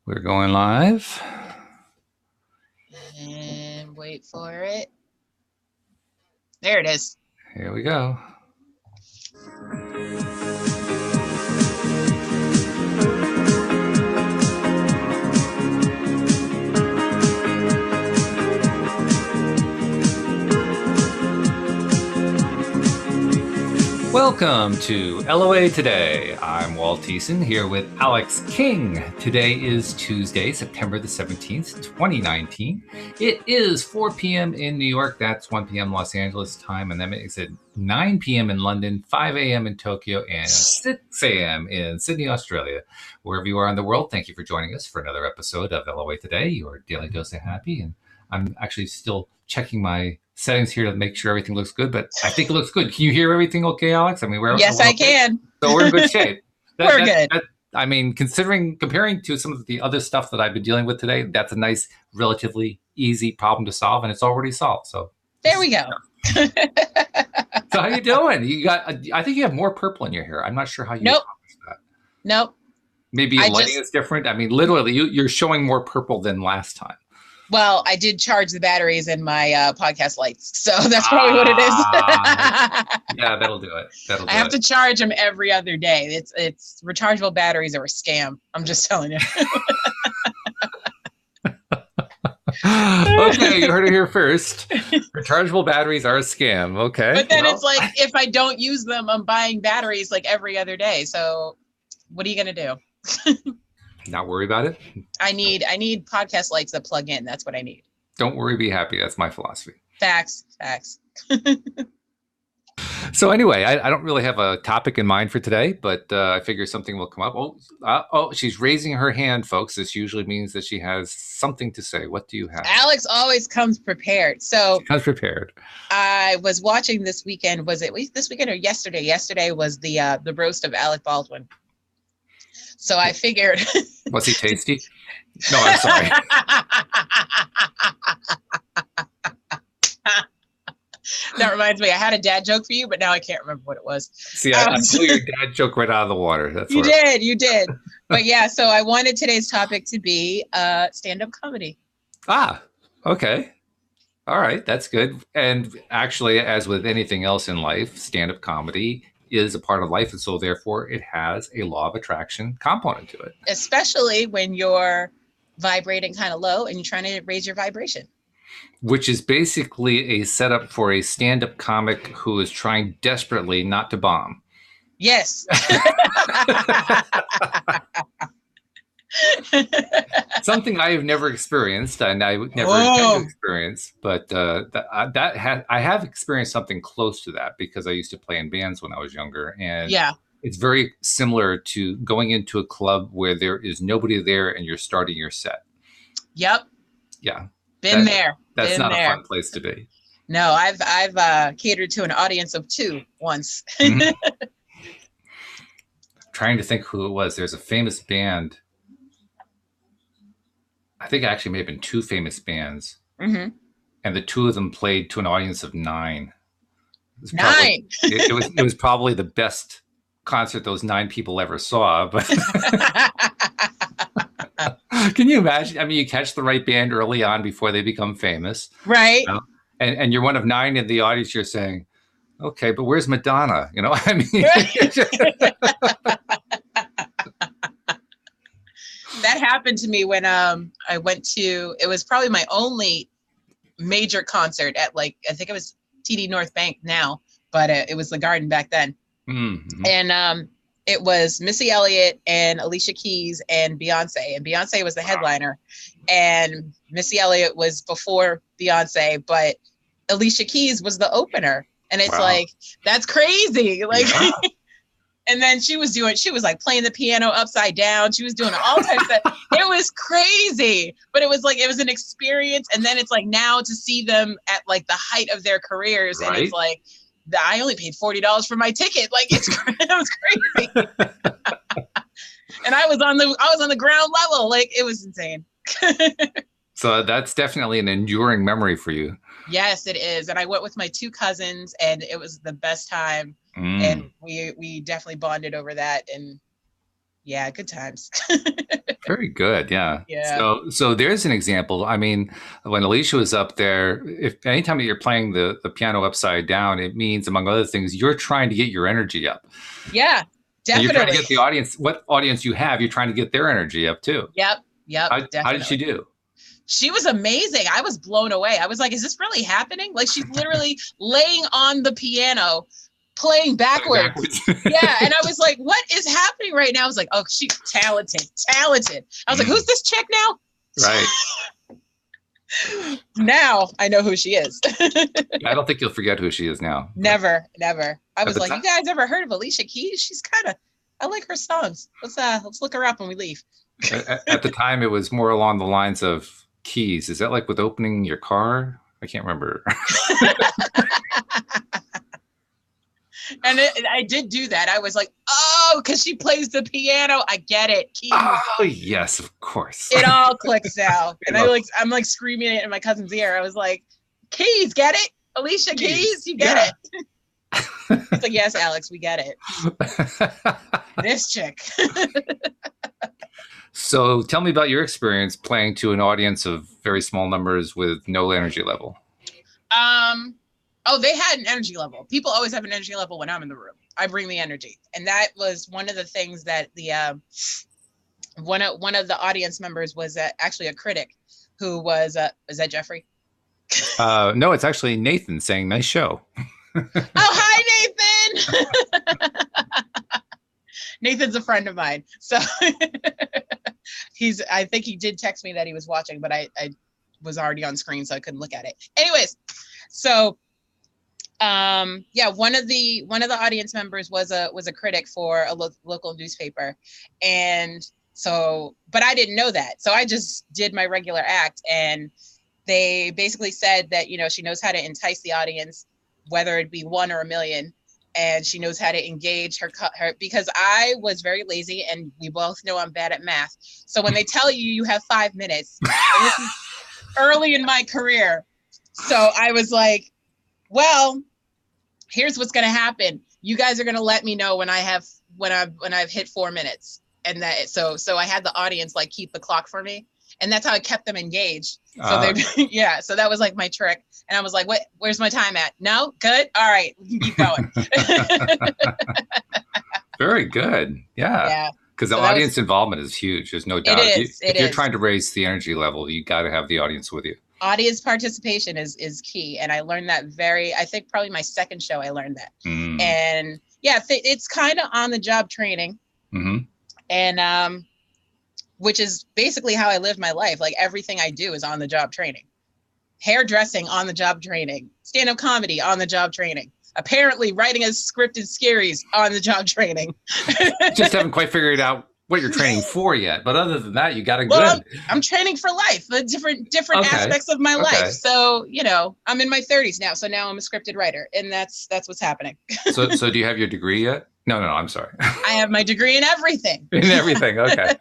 We're going live. And wait for it. There it is. Here we go. Welcome to LOA Today. I'm Walt Thiessen here with Alyx King. Today is Tuesday, September the 17th, 2019. It is 4 p.m. in New York. That's 1 p.m. Los Angeles time. And that makes it 9 p.m. in London, 5 a.m. in Tokyo, and 6 a.m. in Sydney, Australia. Wherever you are in the world, thank you for joining us for another episode of LOA Today, your daily dose of happy. And I'm actually still checking my settings here to make sure everything looks good, but I think it looks good. Can you hear everything okay, Alyx? I mean, Yes, I can. So we're in good shape. We're good. I mean, comparing to some of the other stuff that I've been dealing with today, that's a nice, relatively easy problem to solve, and it's already solved. So there we go. So how you doing? You got? I think you have more purple in your hair. I'm not sure how you accomplished that. Nope. Maybe lighting is different. I mean, literally, you're showing more purple than last time. Well, I did charge the batteries in my podcast lights, so that's probably what it is. Yeah, that'll do it. I have to charge them every other day. It's rechargeable batteries are a scam. I'm just telling you. Okay, you heard it here first. Rechargeable batteries are a scam. Okay. But then it's like, if I don't use them, I'm buying batteries like every other day. So what are you going to do? Not worry about it. I need podcast lights that plug in. That's what I need. Don't worry, be happy. That's my philosophy. Facts. So anyway, I don't really have a topic in mind for today, but I figure something will come up. Oh, she's raising her hand, folks. This usually means that she has something to say. What do you have? Alyx always comes prepared. So she comes prepared. I was watching this weekend. Was it this weekend or yesterday? Yesterday was the roast of Alec Baldwin. So I figured. Was he tasty? No, I'm sorry. That reminds me, I had a dad joke for you, but now I can't remember what it was. See, I blew your dad joke right out of the water. That's you did. But yeah, so I wanted today's topic to be stand-up comedy. Okay. All right, that's good. And actually, as with anything else in life, stand-up comedy is a part of life, and so therefore it has a law of attraction component to it. Especially when you're vibrating kind of low and you're trying to raise your vibration. Which is basically a setup for a stand-up comic who is trying desperately not to bomb. Yes. Something I have never experienced, and I would never intend to experience, but I have experienced something close to that because I used to play in bands when I was younger, and it's very similar to going into a club where there is nobody there and you're starting your set. Yep. Yeah. Been there. That's not a fun place to be. No, I've catered to an audience of 2 once. Mm-hmm. Trying to think who it was. There's a famous band. I think it actually may have been 2 famous bands. Mm-hmm. And the 2 of them played to an audience of 9. It was probably the best concert those 9 people ever saw. But can you imagine? I mean, you catch the right band early on before they become famous. Right. You know? And you're one of 9 in the audience. You're saying, okay, but where's Madonna? You know, I mean. That happened to me when I went to, it was probably my only major concert at, like, I think it was TD North Bank now, but it was the Garden back then. Mm-hmm. And it was Missy Elliott and Alicia Keys and Beyonce. And Beyonce was the headliner. And Missy Elliott was before Beyonce, but Alicia Keys was the opener. And it's like, that's crazy. Like, and then she was like playing the piano upside down. She was doing all types of, it was crazy, but it was an experience. And then it's like, now to see them at like the height of their careers. And it's like, I only paid $40 for my ticket. Like, it was crazy. And I was on the ground level. Like, it was insane. So that's definitely an enduring memory for you. Yes, it is. And I went with my 2 cousins, and it was the best time. And we definitely bonded over that. And yeah, good times. Very good. Yeah. Yeah. So there's an example. I mean, when Alicia was up there, if anytime that you're playing the piano upside down, it means, among other things, you're trying to get your energy up. Yeah, And you're trying to definitely. get the audience, what audience you have, you're trying to get their energy up too. Yep. Yep. How did she Definitely. do? She was amazing. I was blown away. I was like, is this really happening? Like she's literally laying on the piano, playing backwards. Yeah. And I was like, what is happening right now? I was like, oh, she's talented, talented. I was like, who's this chick now? Right. Now I know who she is. I don't think you'll forget who she is now. Never, never. I was like, you guys ever heard of Alicia Keys? She's kind of, I like her songs. Let's look her up when we leave. At the time, it was more along the lines of keys. Is that like with opening your car? I can't remember. And I did do that. I was like, oh, because she plays the piano. I get it. Keys. Oh, yes, of course. It all clicks now. And I'm like screaming it in my cousin's ear. I was like, Keys, get it? Alicia Keys, you get it? It's like, yes, Alyx, we get it. This chick. So tell me about your experience playing to an audience of very small numbers with no energy level. Oh, they had an energy level. People always have an energy level when I'm in the room. I bring the energy. And that was one of the things that the one of the audience members was actually a critic who was is that Jeffrey? No, it's actually Nathan saying nice show. Oh, hi, Nathan. Nathan's a friend of mine. So I think he did text me that he was watching, but I was already on screen, so I couldn't look at it. Anyways, so yeah, one of the audience members was a critic for a local newspaper. And so, but I didn't know that. So I just did my regular act, and they basically said that, you know, she knows how to entice the audience, whether it be one or a million. And she knows how to engage her, because I was very lazy, and we both know I'm bad at math. So when they tell you have 5 minutes, and this is early in my career. So I was like, well, here's what's going to happen. You guys are going to let me know when I've hit 4 minutes. And that, so I had the audience like keep the clock for me. And that's how I kept them engaged. So yeah, so that was like my trick. And I was like, where's my time at? No, good. All right, we can keep going. Very good. Yeah. Yeah. Because the audience involvement is huge. There's no doubt. If you're trying to raise the energy level, you got to have the audience with you. Audience participation is key. And I learned that I think probably my second show, I learned that. And yeah, it's kind of on the job training. And which is basically how I live my life. Like everything I do is on the job training. Hairdressing, on the job training. Stand-up comedy, on the job training. Apparently writing a scripted series, on the job training. Just haven't quite figured out what you're training for yet. But other than that, you got a good. I'm training for life, the different aspects of my life. So, you know, I'm in my 30s now. So now I'm a scripted writer, and that's what's happening. So do you have your degree yet? No, I'm sorry. I have my degree in everything. In everything, okay.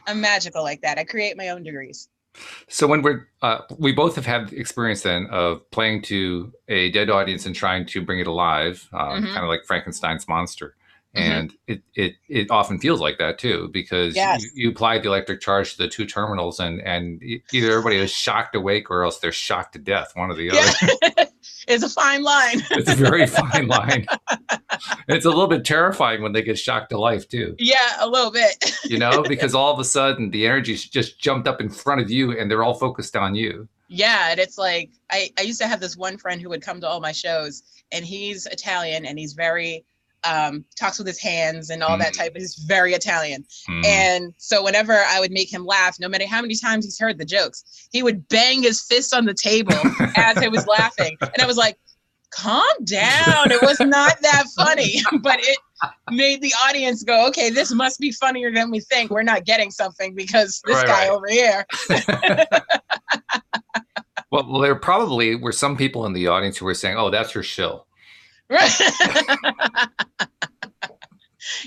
I'm magical like that. I create my own degrees. So when we both have had experience then of playing to a dead audience and trying to bring it alive, kind of like Frankenstein's monster. And it often feels like that too, because you apply the electric charge to the two terminals, and either everybody is shocked awake or else they're shocked to death, one or the other. It's a fine line. It's a very fine line. It's a little bit terrifying when they get shocked to life too. Yeah, a little bit. You know, because all of a sudden the energy just jumped up in front of you and they're all focused on you. Yeah, and it's like, I used to have this one friend who would come to all my shows, and he's Italian, and he's very, talks with his hands and all that type of, he's very Italian. And so whenever I would make him laugh, no matter how many times he's heard the jokes, he would bang his fist on the table as he was laughing. And I was like, calm down. It was not that funny, but it made the audience go, okay, this must be funnier than we think. We're not getting something because this guy over here. Well, there probably were some people in the audience who were saying, oh, that's her shill. Right.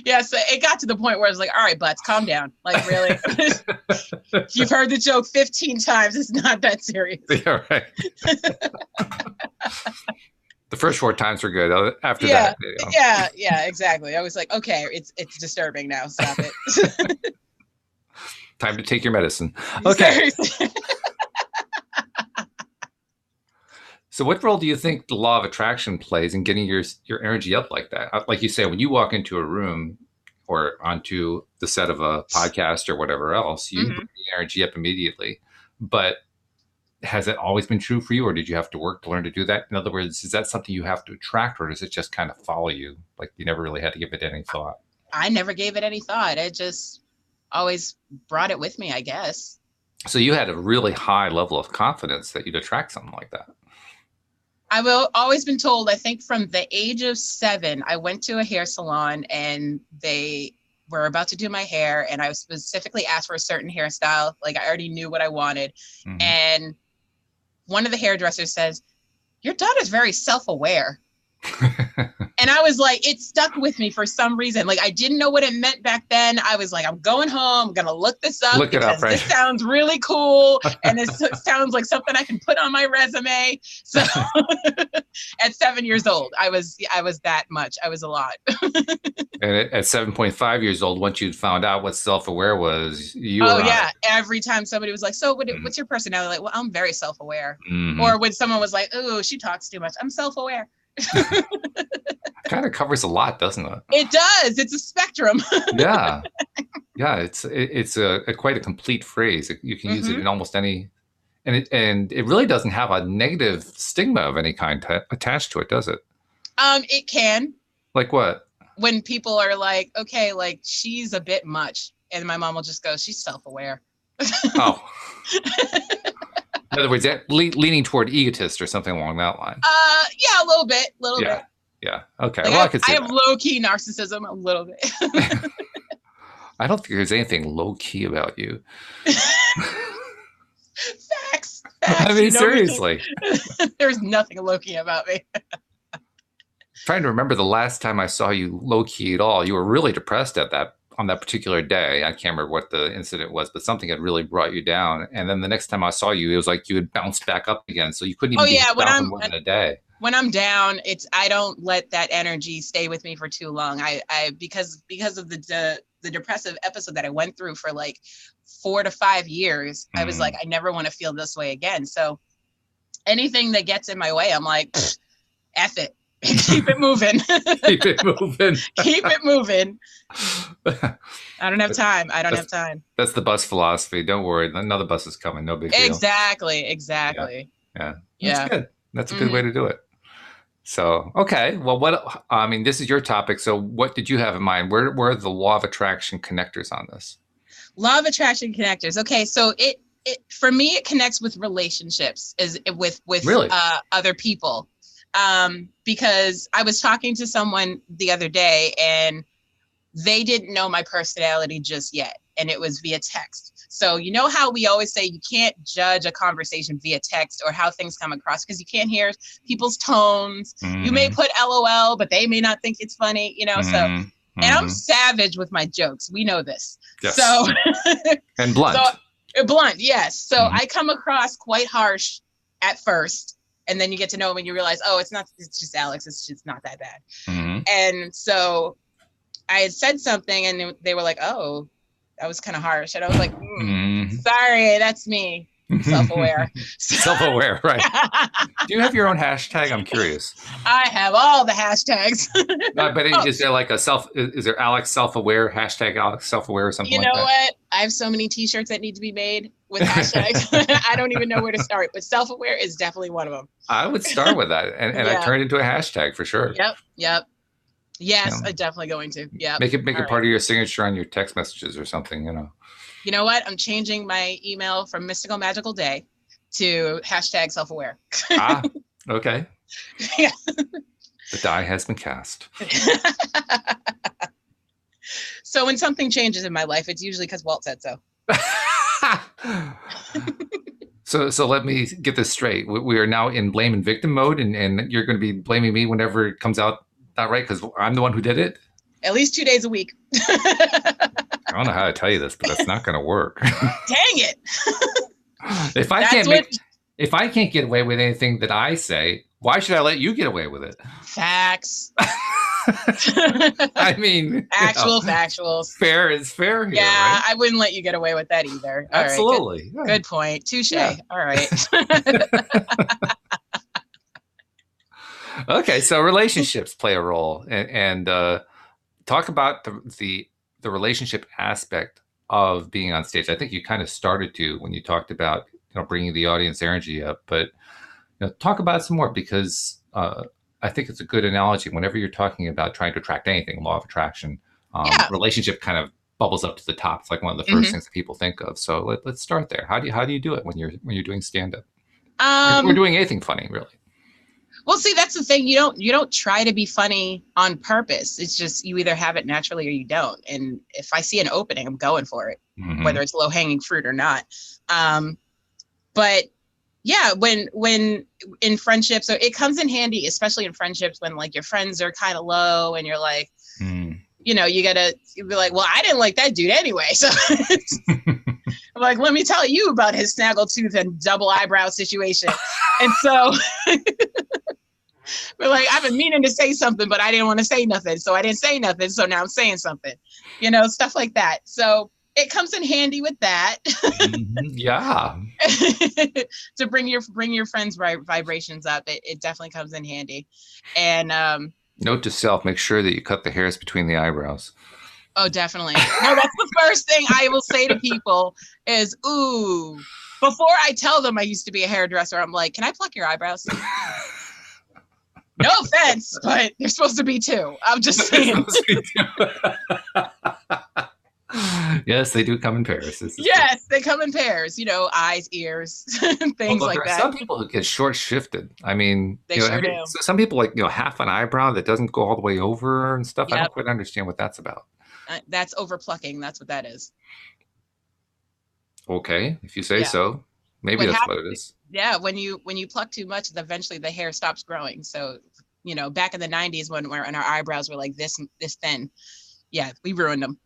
Yeah, so it got to the point where I was like, all right, butts, calm down. Like, really? You've heard the joke 15 times. It's not that serious. Yeah, right. The first short times were good. After Yeah, that, you know. yeah, exactly. I was like, okay, it's disturbing now. Stop it. Time to take your medicine. Okay. Seriously. So what role do you think the law of attraction plays in getting your energy up like that? Like you say, when you walk into a room or onto the set of a podcast or whatever else, you Mhm. bring the energy up immediately. But has it always been true for you, or did you have to work to learn to do that? In other words, is that something you have to attract, or does it just kind of follow you? Like you never really had to give it any thought. I never gave it any thought. It just always brought it with me, I guess. So you had a really high level of confidence that you'd attract something like that. I've always been told, I think from the age of 7, I went to a hair salon and they were about to do my hair. And I specifically asked for a certain hairstyle. Like I already knew what I wanted. Mm-hmm. And one of the hairdressers says, your daughter's very self-aware. And I was like, it stuck with me for some reason. Like I didn't know what it meant back then. I was like, I'm going home. I'm gonna look this up because right? This sounds really cool, and it sounds like something I can put on my resume. So, at 7 years old, I was that much. I was a lot. And at 7.5 years old, once you'd found out what self-aware was, you were yeah. Every time somebody was like, "So, what's your personality?" Like, well, I'm very self-aware. Mm-hmm. Or when someone was like, "Oh, she talks too much," I'm self-aware. Kind of covers a lot, doesn't it? It does. It's a spectrum. Yeah, it's a quite a complete phrase. You can use it in almost any, and it really doesn't have a negative stigma of any kind attached to it, does it? It can. Like what? When people are like, okay, like she's a bit much, and my mom will just go, she's self-aware. Oh. In other words, leaning toward egotist or something along that line. Yeah, a little bit. Yeah. Okay. Like well, I could see I have low-key narcissism a little bit. I don't think there's anything low-key about you. Facts. I mean, seriously. There's nothing low-key about me. Trying to remember the last time I saw you low-key at all. You were really depressed on that particular day. I can't remember what the incident was, but something had really brought you down. And then the next time I saw you, it was like you had bounced back up again. So you couldn't even down for more than a day. When I'm down, I don't let that energy stay with me for too long. I because of the depressive episode that I went through for like 4 to 5 years, I was like, I never want to feel this way again. So anything that gets in my way, I'm like, F it. Keep it moving. Keep it moving. Keep it moving. I don't have time. That's the bus philosophy. Don't worry. Another bus is coming. No big deal. Exactly. Yeah. That's good. That's a good way to do it. So, okay. Well, this is your topic. So what did you have in mind? Where are the law of attraction connectors on this? Law of attraction connectors. Okay. So it for me, it connects with relationships with really? Other people. Because I was talking to someone the other day and they didn't know my personality just yet. And it was via text. So you know how we always say you can't judge a conversation via text or how things come across because you can't hear people's tones. You may put LOL, but they may not think it's funny, So, and I'm savage with my jokes. We know this. Yes. So, and blunt. Blunt, yes. So I come across quite harsh at first. And then you get to know when you realize, oh, it's just Alyx. It's just not that bad. And so I had said something and they were like, oh, that was kind of harsh. And I was like, sorry, that's me. Self-aware. Self-aware, right. Do you have your own hashtag? I'm curious. I have all the hashtags. But is there like is there Alyx self-aware, hashtag Alyx self-aware or something like that? You know what? I have so many t-shirts that need to be made with hashtags. I don't even know where to start, but self-aware is definitely one of them. I would start with that and I turn it into a hashtag for sure. Yep. Yes, I'm definitely going to. Yeah. Make it part of your signature on your text messages or something, You know what? I'm changing my email from Mystical Magical Day to hashtag self-aware. Okay. Yeah. The die has been cast. So when something changes in my life, it's usually because Walt said so. So let me get this straight. We are now in blame and victim mode, and you're going to be blaming me whenever it comes out not right because I'm the one who did it? At least 2 days a week. I don't know how to tell you this, but that's not going to work. Dang it! If I can't get away with anything that I say, Why should I let you get away with it? Facts. I mean, factuals. Fair is fair here, Yeah, right? I wouldn't let you get away with that either. All Absolutely. right, good point. Touche. Yeah. All right. Okay, so relationships play a role, and talk about the relationship aspect of being on stage. I think you kind of started to when you talked about bringing the audience energy up, but talk about it some more because I think it's a good analogy. Whenever you're talking about trying to attract anything, law of attraction, Yeah. relationship kind of bubbles up to the top. It's like one of the first things that people think of. So let's start there. How do you do it when you're doing stand up? We're doing anything funny, really. Well, see, that's the thing. You don't try to be funny on purpose. It's just you either have it naturally or you don't. And if I see an opening, I'm going for it, whether it's low hanging fruit or not. But yeah, when in friendships, so it comes in handy, especially in friendships when like your friends are kind of low and you're like, you gotta be like, well, I didn't like that dude anyway. So I'm like, let me tell you about his snaggletooth and double eyebrow situation. And so we're like, I've been meaning to say something, but I didn't want to say nothing. So I didn't say nothing. So now I'm saying something, stuff like that. So it comes in handy with that. Yeah. To bring your friends' vibrations up. It definitely comes in handy. And note to self, make sure that you cut the hairs between the eyebrows. Oh, definitely. No, that's the first thing I will say to people is, ooh, before I tell them I used to be a hairdresser, I'm like, can I pluck your eyebrows? No offense, but they're supposed to be two. I'm just saying. Yes, they do come in pairs. Yes, they come in pairs, eyes, ears, things like that. Some people who get short shifted. I mean, they sure do. Some people like, half an eyebrow that doesn't go all the way over and stuff. Yep. I don't quite understand what that's about. That's over plucking. That's what that is. Okay, if you say so. Maybe that's what it is. Yeah, when you pluck too much, eventually the hair stops growing. So, back in the 90s when our eyebrows were like this thin, yeah, we ruined them.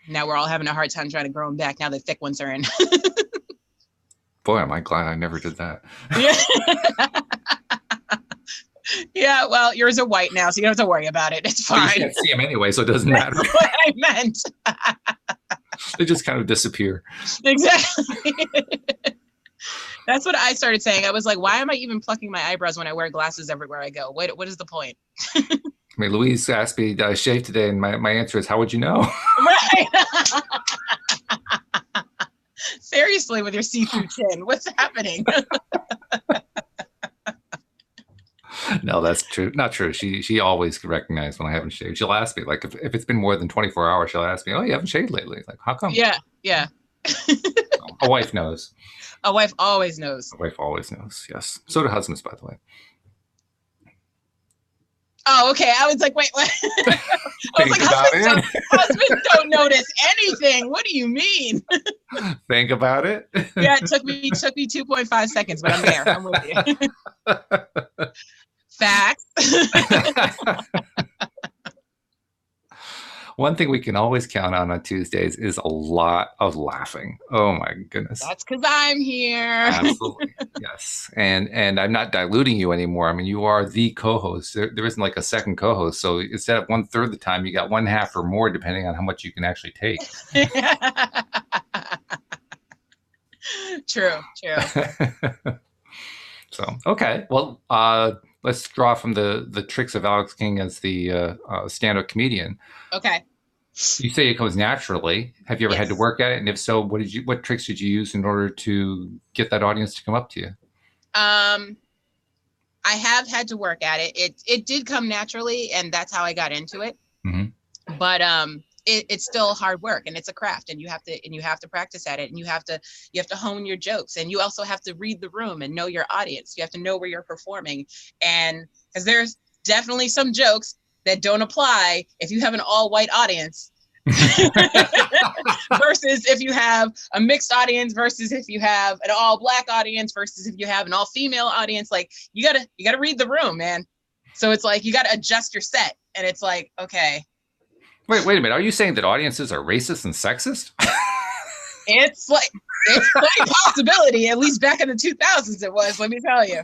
Now we're all having a hard time trying to grow them back. Now the thick ones are in. Boy, am I glad I never did that. Yeah. Yeah, well, yours are white now, so you don't have to worry about it. It's fine. You can't see them anyway, so it doesn't matter. That's what I meant. They just kind of disappear. Exactly. That's what I started saying. I was like, why am I even plucking my eyebrows when I wear glasses everywhere I go? What is the point? I mean, Louise asked me, I shaved today, and my answer is, how would you know? Right. Seriously, with your see-through chin, what's happening? No, that's true. Not true. She always can recognize when I haven't shaved. She'll ask me, like, if it's been more than 24 hours, she'll ask me, oh, you haven't shaved lately. Like, how come? Yeah. A wife knows. A wife always knows. A wife always knows, yes. So do husbands, by the way. Oh, okay. I was like, wait, what? I was like, husbands don't notice anything. What do you mean? Think about it. Yeah, it took me 2.5 seconds, but I'm there. I'm with you. Facts. One thing we can always count on Tuesdays is a lot of laughing. Oh my goodness. That's because I'm here. Absolutely. Yes. And I'm not diluting you anymore. I mean, you are the co-host. There isn't like a second co-host. So instead of 1/3 the time, you got 1/2 or more, depending on how much you can actually take. True. So, okay. Well, let's draw from the tricks of Alyx King as the stand-up comedian. Okay. You say it comes naturally. Have you ever had to work at it? And if so, what tricks did you use in order to get that audience to come up to you? I have had to work at it. It did come naturally, and that's how I got into it. Mm-hmm. But it's still hard work, and it's a craft, and you have to practice at it, and you have to hone your jokes, and you also have to read the room and know your audience. You have to know where you're performing, and because there's definitely some jokes that don't apply if you have an all-white audience versus if you have a mixed audience versus if you have an all-black audience versus if you have an all-female audience. Like you gotta read the room, man. So it's like you gotta adjust your set, and it's like, okay. Wait a minute. Are you saying that audiences are racist and sexist? It's a possibility. At least back in the 2000s, it was. Let me tell you.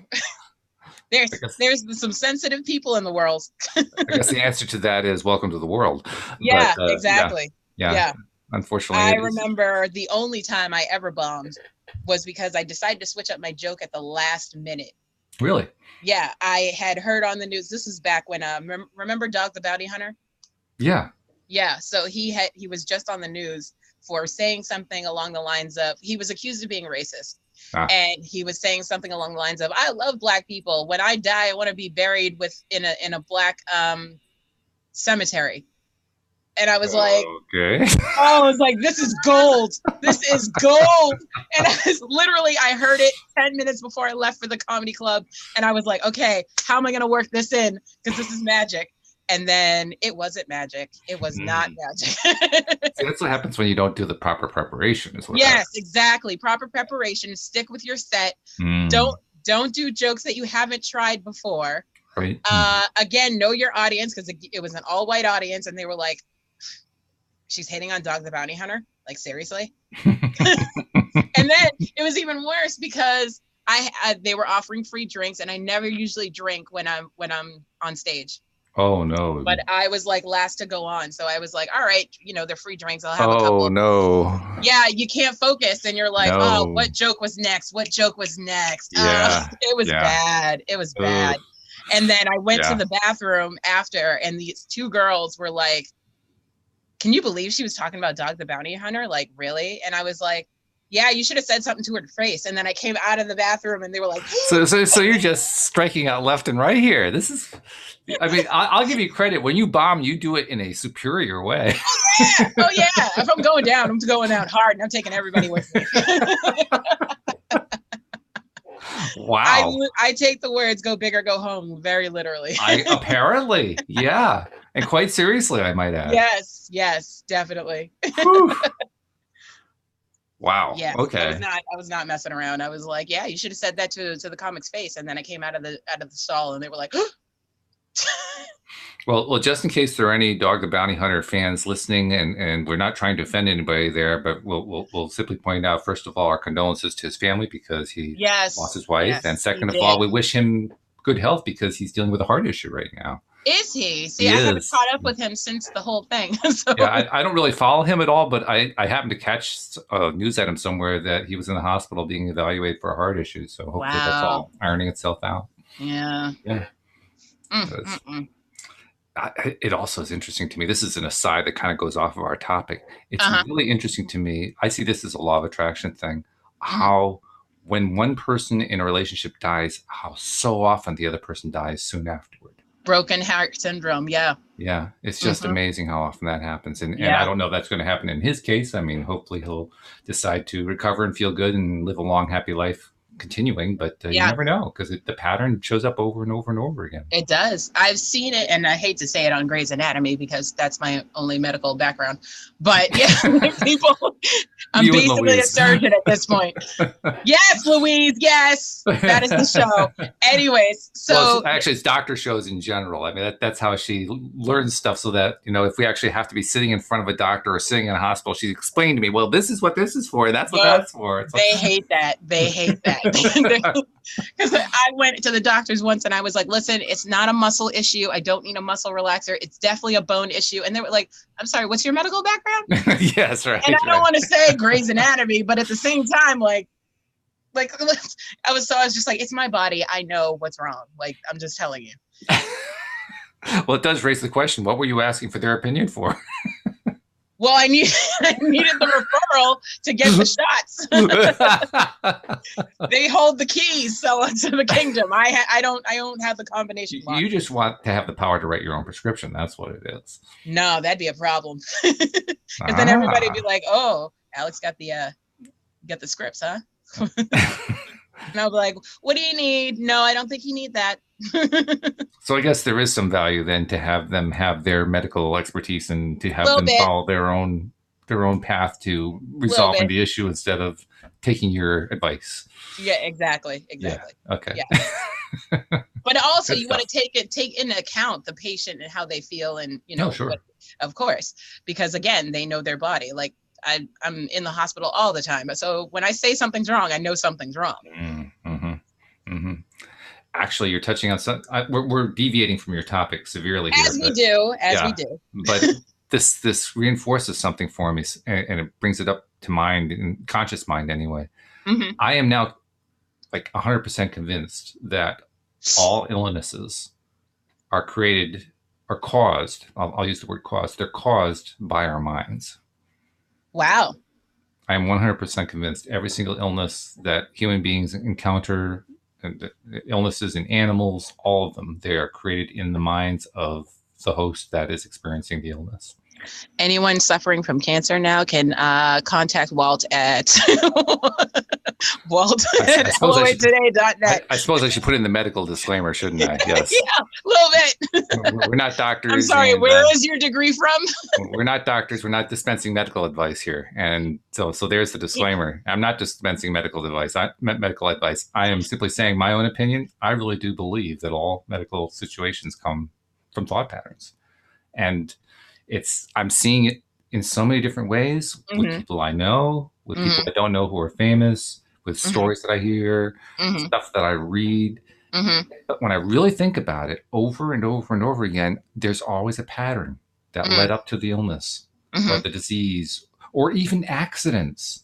I guess, there's some sensitive people in the world. I guess the answer to that is welcome to the world. But Yeah, exactly. yeah, Yeah. unfortunately, I it is. remember the only time I ever bombed was because I decided to switch up my joke at the last minute. Really? Yeah, I had heard on the news. This is back when remember Dog the Bounty Hunter? Yeah. Yeah, so he was just on the news for saying something along the lines of, he was accused of being racist. Ah. And he was saying something along the lines of, I love black people. When I die, I want to be buried in a black cemetery. And I was like, Okay. oh, I was like, this is gold. This is gold. And I heard it 10 minutes before I left for the comedy club. And I was like, okay, how am I going to work this in? Because this is magic. And then it wasn't magic. It was not magic. See, that's what happens when you don't do the proper preparation. Is what Yes, happens. exactly. Proper preparation. Stick with your set. Mm. Don't do jokes that you haven't tried before. Right. Again, know your audience, because it was an all-white audience, and they were like, she's hating on Dog the Bounty Hunter. Like, seriously? And then it was even worse because they were offering free drinks, and I never usually drink when I'm on stage. Oh no. But I was like last to go on, so I was like, all right, they're free drinks, I'll have a couple. Oh no. Yeah, you can't focus, and you're like, oh, what joke was next? What joke was next? Yeah. It was bad. It was bad. And then I went to the bathroom after, and these two girls were like, can you believe she was talking about Dog the Bounty Hunter? Like, really? And I was like, yeah, you should have said something to her face. And then I came out of the bathroom, and they were like, so you're just striking out left and right here. This is, I mean, I'll give you credit. When you bomb, you do it in a superior way. Oh yeah. If I'm going down, I'm going down hard, and I'm taking everybody with me. Wow. I take the words "go big or go home" very literally. Apparently, yeah, and quite seriously, I might add. Yes, definitely. Wow. Yeah. Okay. I was not messing around. I was like, yeah, you should have said that to the comic's face. And then I came out of the stall, and they were like, Well, just in case there are any Dog the Bounty Hunter fans listening, and we're not trying to offend anybody there, but we'll simply point out, first of all, our condolences to his family because he lost his wife, and second of all, we wish him good health because he's dealing with a heart issue right now. Is he? See, I haven't caught up with him since the whole thing. So. Yeah, I don't really follow him at all, but I happened to catch news at him somewhere that he was in the hospital being evaluated for a heart issue. So hopefully that's all ironing itself out. Yeah. Yeah. It also is interesting to me. This is an aside that kind of goes off of our topic. It's really interesting to me. I see this as a law of attraction thing. How when one person in a relationship dies, how so often the other person dies soon afterward. Broken heart syndrome. Yeah. Yeah. It's just amazing how often that happens. And I don't know if that's going to happen in his case. I mean, hopefully he'll decide to recover and feel good and live a long, happy life continuing. But you never know, because the pattern shows up over and over and over again. It does. I've seen it, and I hate to say it on Grey's Anatomy because that's my only medical background. But yeah, people, I'm basically a surgeon at this point. Yes, Louise. Yes, that is the show. Anyways, so actually, it's doctor shows in general. I mean, that's how she learns stuff, so that if we actually have to be sitting in front of a doctor or sitting in a hospital, she's explained to me, well, this is what this is for. That's what that's for. They hate that. They hate that. Because I went to the doctors once, and I was like, listen, it's not a muscle issue. I don't need a muscle relaxer. It's definitely a bone issue. And they were like, I'm sorry, what's your medical background? Yes, right. And I don't want to say Grey's Anatomy, but at the same time, like I was just like, it's my body. I know what's wrong. Like, I'm just telling you. Well, it does raise the question, what were you asking for their opinion for? Well, I needed the referral to get the shots. They hold the keys, so to the kingdom. I don't have the combination. You just want to have the power to write your own prescription. That's what it is. No, that'd be a problem. Because then everybody would be like, "Oh, Alyx got the scripts, huh?" And I'll be like, "What do you need?" No, I don't think you need that. So I guess there is some value then to have them have their medical expertise and to have them follow their own path to resolving the issue instead of taking your advice. Yeah, exactly. Yeah. Okay. Yeah. But also you want to take into account the patient and how they feel, and sure. Of course, because again, they know their body. Like I'm in the hospital all the time, so when I say something's wrong, I know something's wrong. Actually, you're touching on some. We're deviating from your topic severely here, As we but do, as we yeah, do. but this reinforces something for me, and it brings it up to mind, in conscious mind anyway. Hmm. I am now like 100% convinced that all illnesses are created or caused. I'll use the word caused. They're caused by our minds. Wow. I am 100% convinced every single illness that human beings encounter, and the illnesses in animals, all of them, they are created in the minds of the host that is experiencing the illness. Anyone suffering from cancer now can contact Walt at Walt I at suppose loatoday.net. I suppose I should put in the medical disclaimer, shouldn't I? Yes. Yeah, a little bit. We're not doctors. I'm sorry, and where is your degree from? we're not doctors. We're not dispensing medical advice here. And so there's the disclaimer. I'm not dispensing medical advice. I am simply saying my own opinion. I really do believe that all medical situations come from thought patterns. And I'm seeing it in so many different ways with Mm-hmm. people I know, with people Mm-hmm. I don't know who are famous, with Mm-hmm. stories that I hear, Mm-hmm. stuff that I read. Mm-hmm. But when I really think about it over and over and over again, there's always a pattern that led up to the illness or Mm-hmm. the disease or even accidents.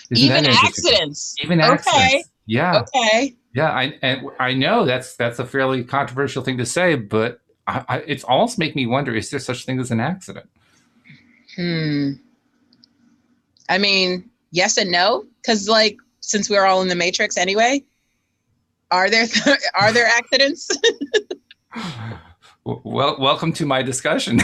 Isn't that Even an interesting thing? accidents. Even Okay. accidents. Yeah. Okay. Yeah. I know that's a fairly controversial thing to say, but it's almost make me wonder, is there such thing as an accident? I mean, yes and no, because like since we're all in the Matrix anyway, are there are there accidents? Well, welcome to my discussion.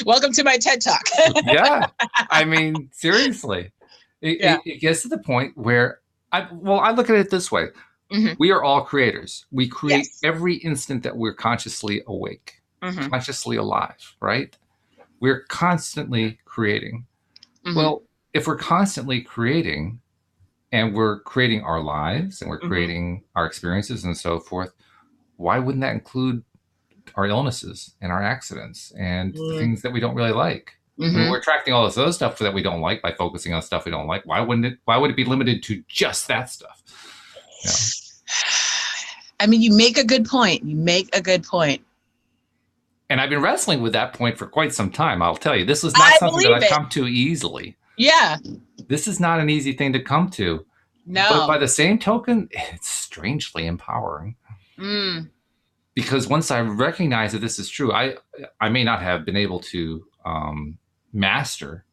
Welcome to my TED Talk. Yeah. I mean, seriously, Yeah. it gets to the point where I look at it this way. Mm-hmm. We are all creators. We create Yes. every instant that we're consciously awake, Mm-hmm. consciously alive, right? We're constantly creating. Mm-hmm. Well, if we're constantly creating and we're creating our lives and we're creating our experiences and so forth, why wouldn't that include our illnesses and our accidents and the things that we don't really like? I mean, we're attracting all this other stuff that we don't like by focusing on stuff we don't like. Why would it be limited to just that stuff? Yeah. I mean, you make a good point. You make a good point. And I've been wrestling with that point for quite some time. I'll tell you, this is not something that I've come to easily. Yeah. This is not an easy thing to come to. No. But by the same token, it's strangely empowering. Because once I recognize that this is true, I may not have been able to master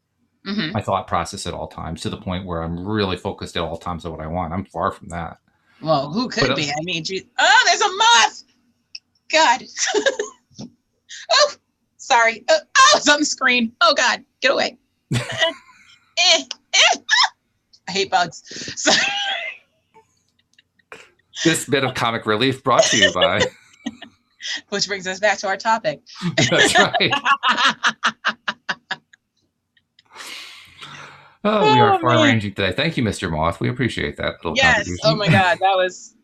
my thought process at all times to the point where I'm really focused at all times on what I want. I'm far from that. Well, who could be? I mean, oh, there's a moth. God. Oh, sorry. Oh, it's on the screen. Oh, God. Get away. I hate bugs. Sorry. This bit of comic relief brought to you by... Which brings us back to our topic. That's right. Oh, we are far ranging today. Thank you, Mr. Moth. We appreciate that little contribution. Oh my God, that was.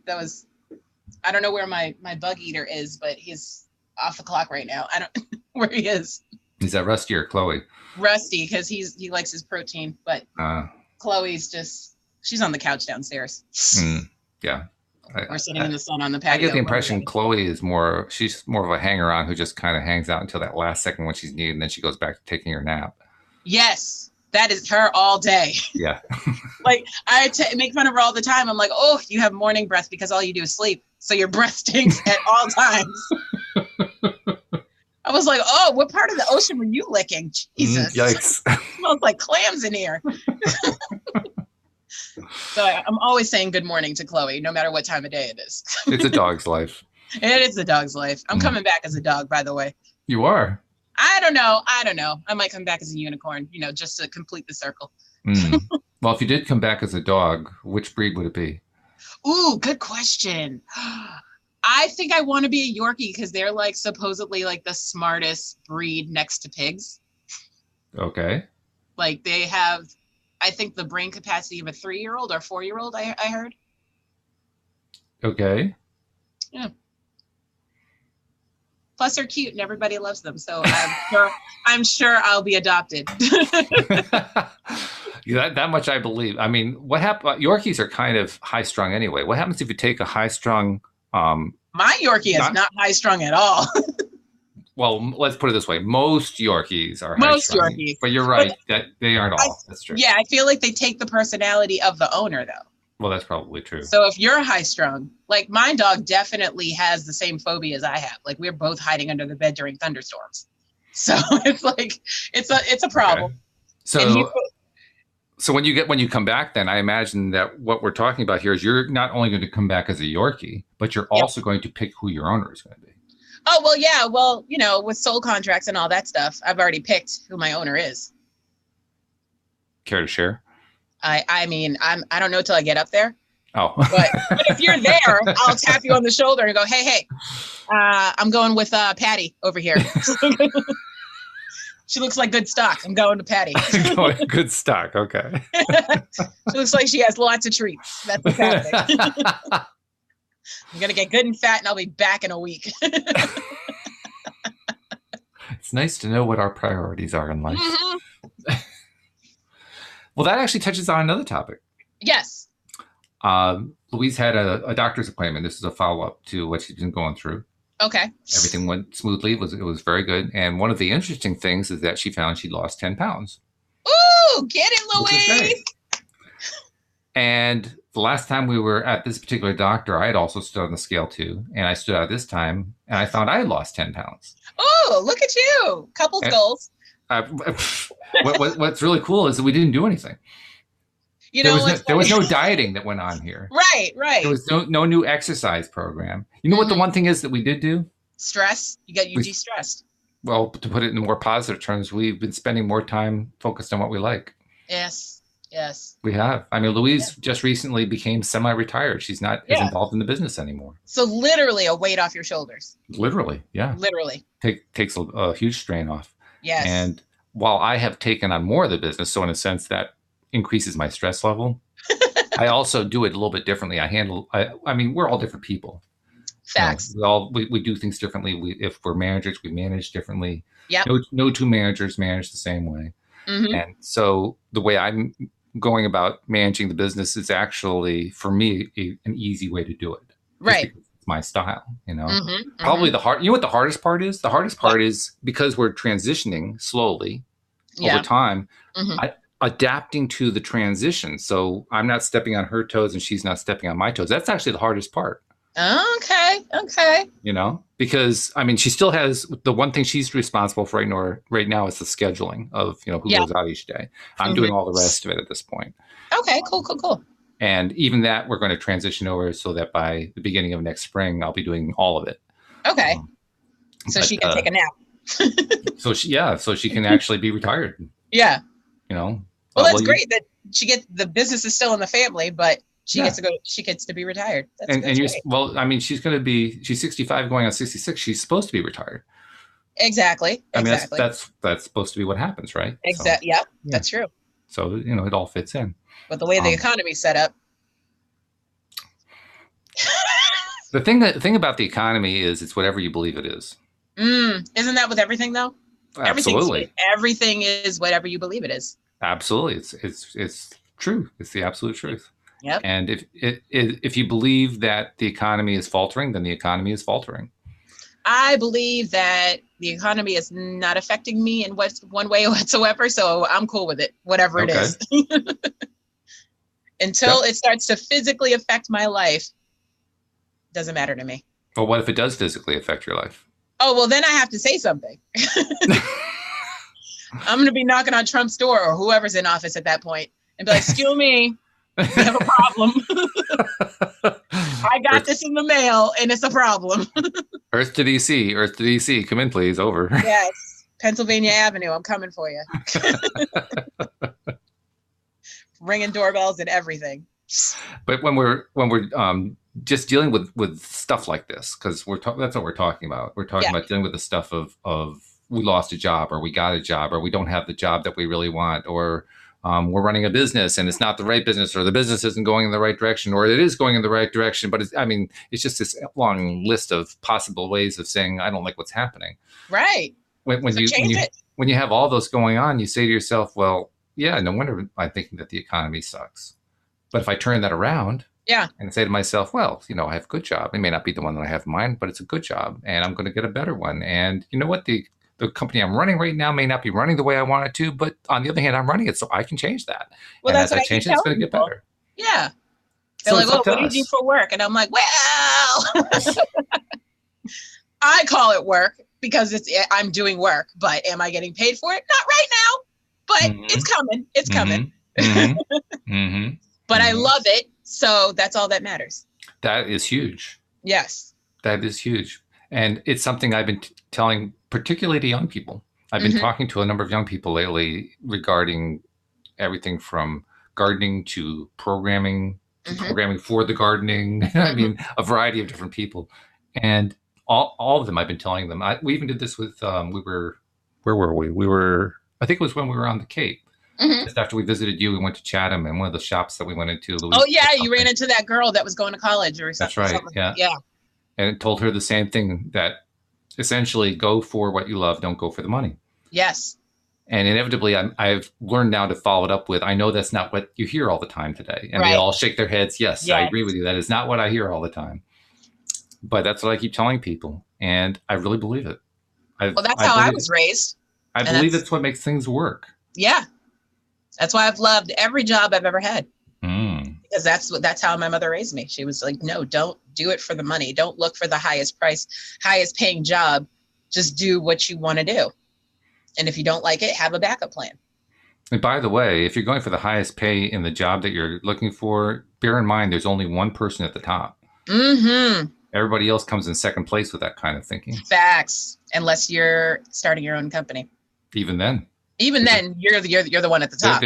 I don't know where my bug eater is, but he's off the clock right now. I don't where he is. Is that Rusty or Chloe? Rusty, because he likes his protein, but Chloe's she's on the couch downstairs. Yeah. We're sitting in the sun on the patio. I get the impression Chloe is she's more of a hanger-on who just kind of hangs out until that last second when she's needed, and then she goes back to taking her nap. Yes, that is her all day. Yeah. Like, I make fun of her all the time. I'm like, oh, you have morning breath because all you do is sleep. So your breath stinks at all times. I was like, oh, what part of the ocean were you licking? Jesus. Yikes. It smells like clams in here. So I'm always saying good morning to Chloe, no matter what time of day it is. It's a dog's life. It is a dog's life. I'm coming back as a dog, by the way. You are? I don't know. I might come back as a unicorn, just to complete the circle. Well, if you did come back as a dog, which breed would it be? Ooh, good question. I think I want to be a Yorkie because they're like supposedly like the smartest breed next to pigs. Okay. Like they have, I think, the brain capacity of a 3-year-old or 4-year-old, I heard. Okay. Yeah. Plus they're cute and everybody loves them. So I'm sure I'll be adopted. That much I believe. I mean, what happened? Yorkies are kind of high strung anyway. What happens if you take a high strung, My Yorkie is not high strung at all. well, let's put it this way. Most Yorkies are high Most strung, Yorkies. but you're right that they aren't all. That's true. Yeah, I feel like they take the personality of the owner though. Well, that's probably true. So if you're high strung, like my dog definitely has the same phobia as I have. Like we're both hiding under the bed during thunderstorms. So it's like it's a problem. Okay. So when you come back, then I imagine that what we're talking about here is you're not only going to come back as a Yorkie, but you're also going to pick who your owner is going to be. Oh, well, yeah. Well, you know, with soul contracts and all that stuff, I've already picked who my owner is. Care to share? I mean, I don't know till I get up there. Oh. But if you're there, I'll tap you on the shoulder and go, hey, I'm going with Patty over here. She looks like good stock. I'm going to Patty. Good stock. Okay. She looks like she has lots of treats. That's what's happening. I'm going to get good and fat and I'll be back in a week. It's nice to know what our priorities are in life. Mm-hmm. Well, that actually touches on another topic. Yes. Louise had a doctor's appointment. This is a follow-up to what she's been going through. Okay. Everything went smoothly. It was very good. And one of the interesting things is that she found she lost 10 pounds. Ooh, get it, Louise. And the last time we were at this particular doctor, I had also stood on the scale too. And I stood out this time and I found I had lost 10 pounds. Oh, look at you. Couples goals. What's really cool is that we didn't do anything. You know, there was no dieting that went on here. Right. There was no new exercise program. You know what the one thing is that we did do? Stress. You de-stressed. Well, to put it in more positive terms, we've been spending more time focused on what we like. Yes. We have. I mean, Louise just recently became semi-retired. She's not as involved in the business anymore. So literally a weight off your shoulders. Literally, yeah. Literally. Takes a huge strain off. Yes. And while I have taken on more of the business, so in a sense that increases my stress level, I also do it a little bit differently. I mean, we're all different people. Facts. You know, we do things differently. If we're managers, we manage differently. Yeah. No two managers manage the same way. Mm-hmm. And so the way I'm going about managing the business is actually, for me, an easy way to do it. Right. It's my style, you know. Mm-hmm. Probably you know what the hardest part is? The hardest part is because we're transitioning slowly over time, adapting to the transition. So I'm not stepping on her toes and she's not stepping on my toes. That's actually the hardest part. Okay. You know, because I mean, she still has the one thing she's responsible for right now is the scheduling of, you know, who goes out each day. I'm doing all the rest of it at this point. Okay, cool. And even that we're going to transition over so that by the beginning of next spring, I'll be doing all of it. Okay. So she can take a nap. so she can actually be retired. Yeah. You know. Well, that's great that the business is still in the family, but she gets to be retired. Well, I mean, she's 65 going on 66. She's supposed to be retired. Exactly. I mean, that's supposed to be what happens, right? Exactly. So, that's true. So, you know, it all fits in. But the way the economy's set up. The thing about the economy is it's whatever you believe it is. Isn't that with everything though? Absolutely. Everything is whatever you believe it is. Absolutely. It's true. It's the absolute truth. Yep. And if you believe that the economy is faltering, then the economy is faltering. I believe that the economy is not affecting me in one way whatsoever, so I'm cool with it, whatever it is. Until it starts to physically affect my life, doesn't matter to me. Well, what if it does physically affect your life? Oh, well, then I have to say something. I'm going to be knocking on Trump's door or whoever's in office at that point and be like, excuse me. We have a problem. I got this in the mail and it's a problem. Earth to DC, come in, please. Over. Yes. Pennsylvania Avenue. I'm coming for you. Ringing doorbells and everything. But when we're just dealing with stuff like this, because that's what we're talking about. We're talking about dealing with the stuff of we lost a job or we got a job or we don't have the job that we really want, or we're running a business and it's not the right business, or the business isn't going in the right direction, or it is going in the right direction. But it's just this long list of possible ways of saying, I don't like what's happening. Right. When you have all those going on, you say to yourself, well, yeah, no wonder I'm thinking that the economy sucks. But if I turn that around Yeah. and say to myself, well, I have a good job. It may not be the one that I have in mind, but it's a good job, and I'm going to get a better one. And you know what? The company I'm running right now may not be running the way I want it to, but on the other hand, I'm running it, so I can change that. Well, And that's as what I I keep change it, it's telling going to get people. better. Yeah. They're So like, it's oh, up to what do you do us. for work? And I'm like, well, I call it work because I'm doing work, but am I getting paid for it? Not right now, but Mm-hmm. it's coming. It's coming. Mm-hmm. Mm-hmm. Mm-hmm. But I Mm-hmm. love it. So that's all that matters. That is huge. Yes. That is huge. And it's something I've been telling, particularly to young people. I've been talking to a number of young people lately regarding everything from gardening to programming for the gardening. I mean, a variety of different people. And all of them, I've been telling them. We even did this with, where were we? I think it was when we were on the Cape. Just after we visited you, we went to Chatham, and one of the shops that we went into, Louise. Oh, yeah. You ran into that girl that was going to college or something. That's right. Something. Yeah. Yeah. And it told her the same thing, that essentially go for what you love, don't go for the money. Yes. And inevitably, I've learned now to follow it up with, I know that's not what you hear all the time today. And they all shake their heads. Yes, I agree with you. That is not what I hear all the time. But that's what I keep telling people. And I really believe it. Well, that's how I was raised. I believe that's what makes things work. Yeah. That's why I've loved every job I've ever had. Because that's how my mother raised me. She was like, no, don't do it for the money. Don't look for the highest price, highest paying job. Just do what you want to do. And if you don't like it, have a backup plan. And by the way, if you're going for the highest pay in the job that you're looking for, bear in mind there's only one person at the top. Everybody else comes in second place with that kind of thinking. Facts. Unless you're starting your own company. Even then. Even then, you're the one at the top.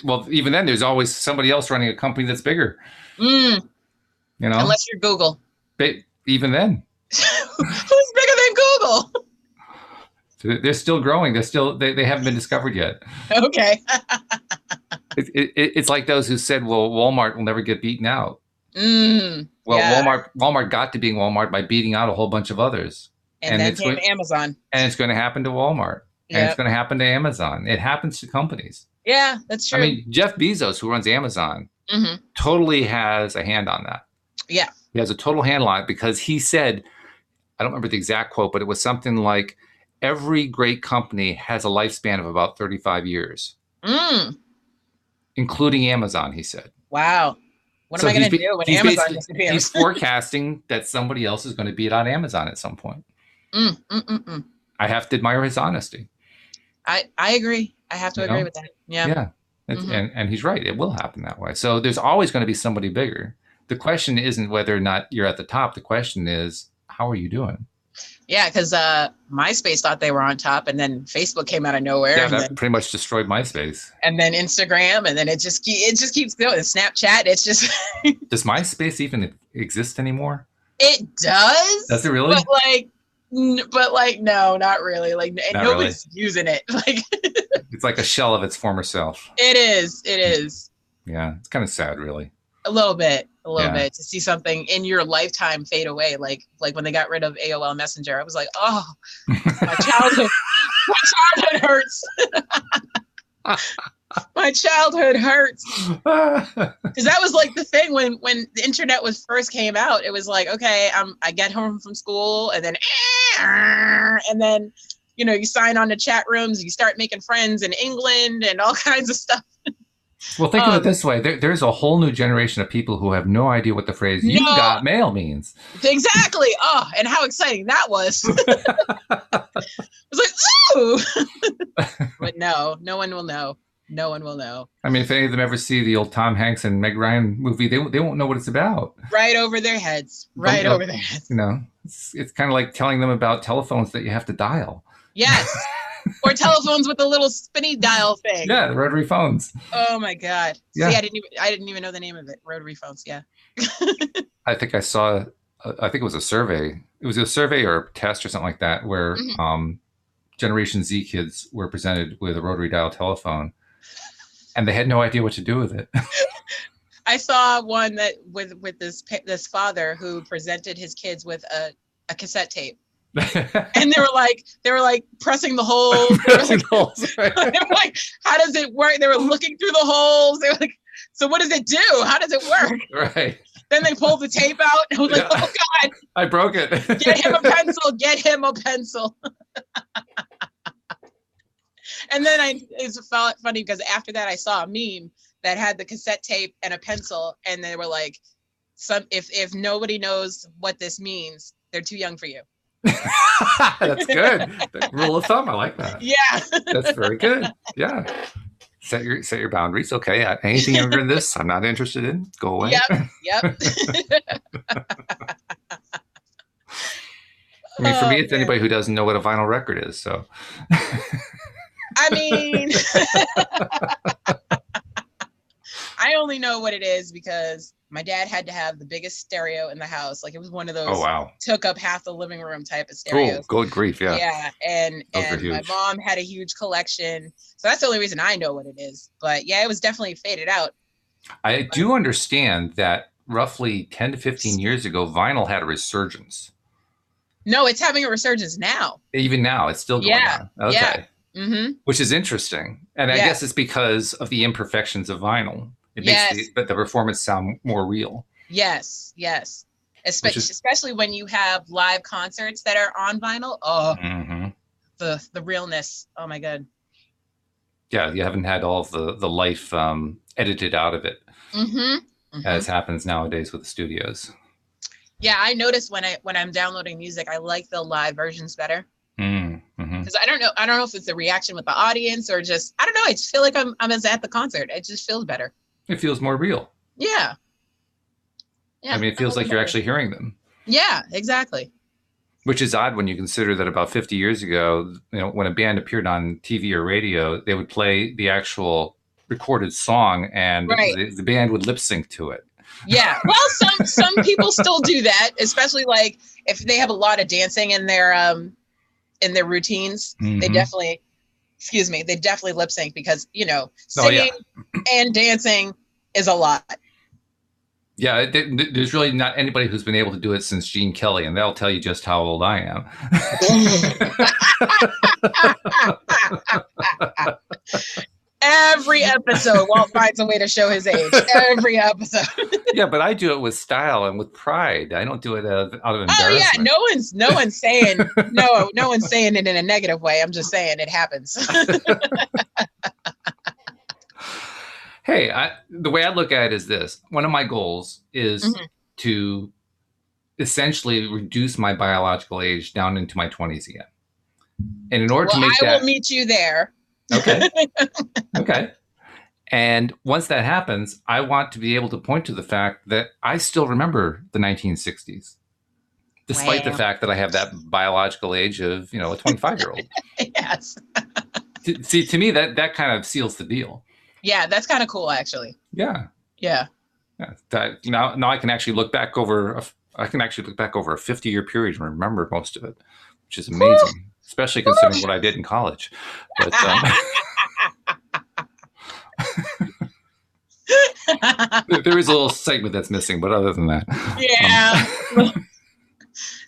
Well, even then, there's always somebody else running a company that's bigger. Unless you're Google. Even then. Who's bigger than Google? They're still growing. They haven't been discovered yet. Okay. It's like those who said, well, Walmart will never get beaten out. Well, Walmart got to being Walmart by beating out a whole bunch of others. And then came Amazon. And it's going to happen to Walmart. And it's going to happen to Amazon. It happens to companies. Yeah, that's true. I mean, Jeff Bezos, who runs Amazon, totally has a hand on that. Yeah. He has a total handle on it because he said, I don't remember the exact quote, but it was something like, every great company has a lifespan of about 35 years, including Amazon, he said. Wow. What am I going to do when Amazon disappears? He's forecasting that somebody else is going to beat out Amazon at some point. I have to admire his honesty. I agree. I have to agree with that. Yeah. Yeah. And he's right. It will happen that way. So there's always going to be somebody bigger. The question isn't whether or not you're at the top. The question is, how are you doing? Yeah, because MySpace thought they were on top, and then Facebook came out of nowhere. Yeah, that pretty much destroyed MySpace. And then Instagram, and then it just keeps going. Snapchat, it's just. Does MySpace even exist anymore? It does. Does it really? But no, not really. Nobody's using it. It's like a shell of its former self. It is. It is. Yeah, it's kind of sad, really. A little bit to see something in your lifetime fade away. Like when they got rid of AOL Messenger, I was like, oh, my childhood hurts. My childhood hurts. Because that was like the thing when the internet was first came out. It was like, okay, I get home from school and then you sign on to chat rooms, you start making friends in England and all kinds of stuff. Well, think of it this way. There's a whole new generation of people who have no idea what the phrase "you got mail" means. Exactly. Oh, and how exciting that was. It was like, ooh. But no one will know. No one will know. I mean, if any of them ever see the old Tom Hanks and Meg Ryan movie, they won't know what it's about. Right over their heads. Over their heads. It's kind of like telling them about telephones that you have to dial. Yes. Or telephones with the little spinny dial thing. Yeah, the rotary phones. Oh my God. Yeah. See, I didn't even know the name of it. Rotary phones. Yeah. I think I saw. I think it was a survey. It was a survey or a test or something like that, where Generation Z kids were presented with a rotary dial telephone, and they had no idea what to do with it. I saw one that with this father who presented his kids with a cassette tape. And they were like pressing the holes. They were Pressing the holes, right. they were like, how does it work? They were looking through the holes. They were like, so what does it do? How does it work? Right. Then they pulled the tape out. And I was like, oh God, I broke it. get him a pencil. Get him a pencil. And then it felt funny because after that I saw a meme that had the cassette tape and a pencil, and they were like, if nobody knows what this means, they're too young for you. That's good. The rule of thumb. I like that. Yeah. That's very good. Yeah. Set your boundaries. Okay. Anything younger than this, I'm not interested in. Go away. Yep. I mean, for me, it's anybody who doesn't know what a vinyl record is. So, I mean, I only know what it is because my dad had to have the biggest stereo in the house. Like, it was one of those took up half the living room type of stereos. Oh, good grief. Yeah. Yeah. And my mom had a huge collection. So that's the only reason I know what it is. But yeah, it was definitely faded out. I do understand that roughly 10 to 15 years ago, vinyl had a resurgence. No, it's having a resurgence now. Even now, it's still going on. Okay. Yeah. Mm-hmm. Which is interesting. And I guess it's because of the imperfections of vinyl. It makes the performance sound more real. Yes. Especially when you have live concerts that are on vinyl. Oh, the realness. Oh my God. Yeah, you haven't had all of the life edited out of it, as happens nowadays with the studios. Yeah, I notice when I'm downloading music, I like the live versions better. Because I don't know if it's a reaction with the audience or just, I don't know. I just feel like I'm at the concert. It just feels better. It feels more real. Yeah. I mean, it feels like you're actually hearing them. Yeah, exactly. Which is odd when you consider that about 50 years ago, when a band appeared on TV or radio, they would play the actual recorded song and the band would lip sync to it. Yeah. Well, some people still do that, especially like if they have a lot of dancing in their routines. They definitely lip sync because, singing and dancing is a lot. Yeah, there's really not anybody who's been able to do it since Gene Kelly, and they'll tell you just how old I am. Every episode, Walt finds a way to show his age. Every episode. Yeah, but I do it with style and with pride. I don't do it out of embarrassment. Oh yeah, no one's saying no one's saying it in a negative way. I'm just saying it happens. Hey, the way I look at it is this. One of my goals is to essentially reduce my biological age down into my 20s again. And in order to make that... I will meet you there. Okay. Okay. And once that happens, I want to be able to point to the fact that I still remember the 1960s, despite the fact that I have that biological age of, a 25-year-old. Yes. See, to me, that kind of seals the deal. Yeah, that's kind of cool, actually. Yeah. Yeah. Yeah. Now I can actually look back over a 50-year period and remember most of it, which is amazing, especially considering what I did in college. But there is a little segment that's missing, but other than that, yeah,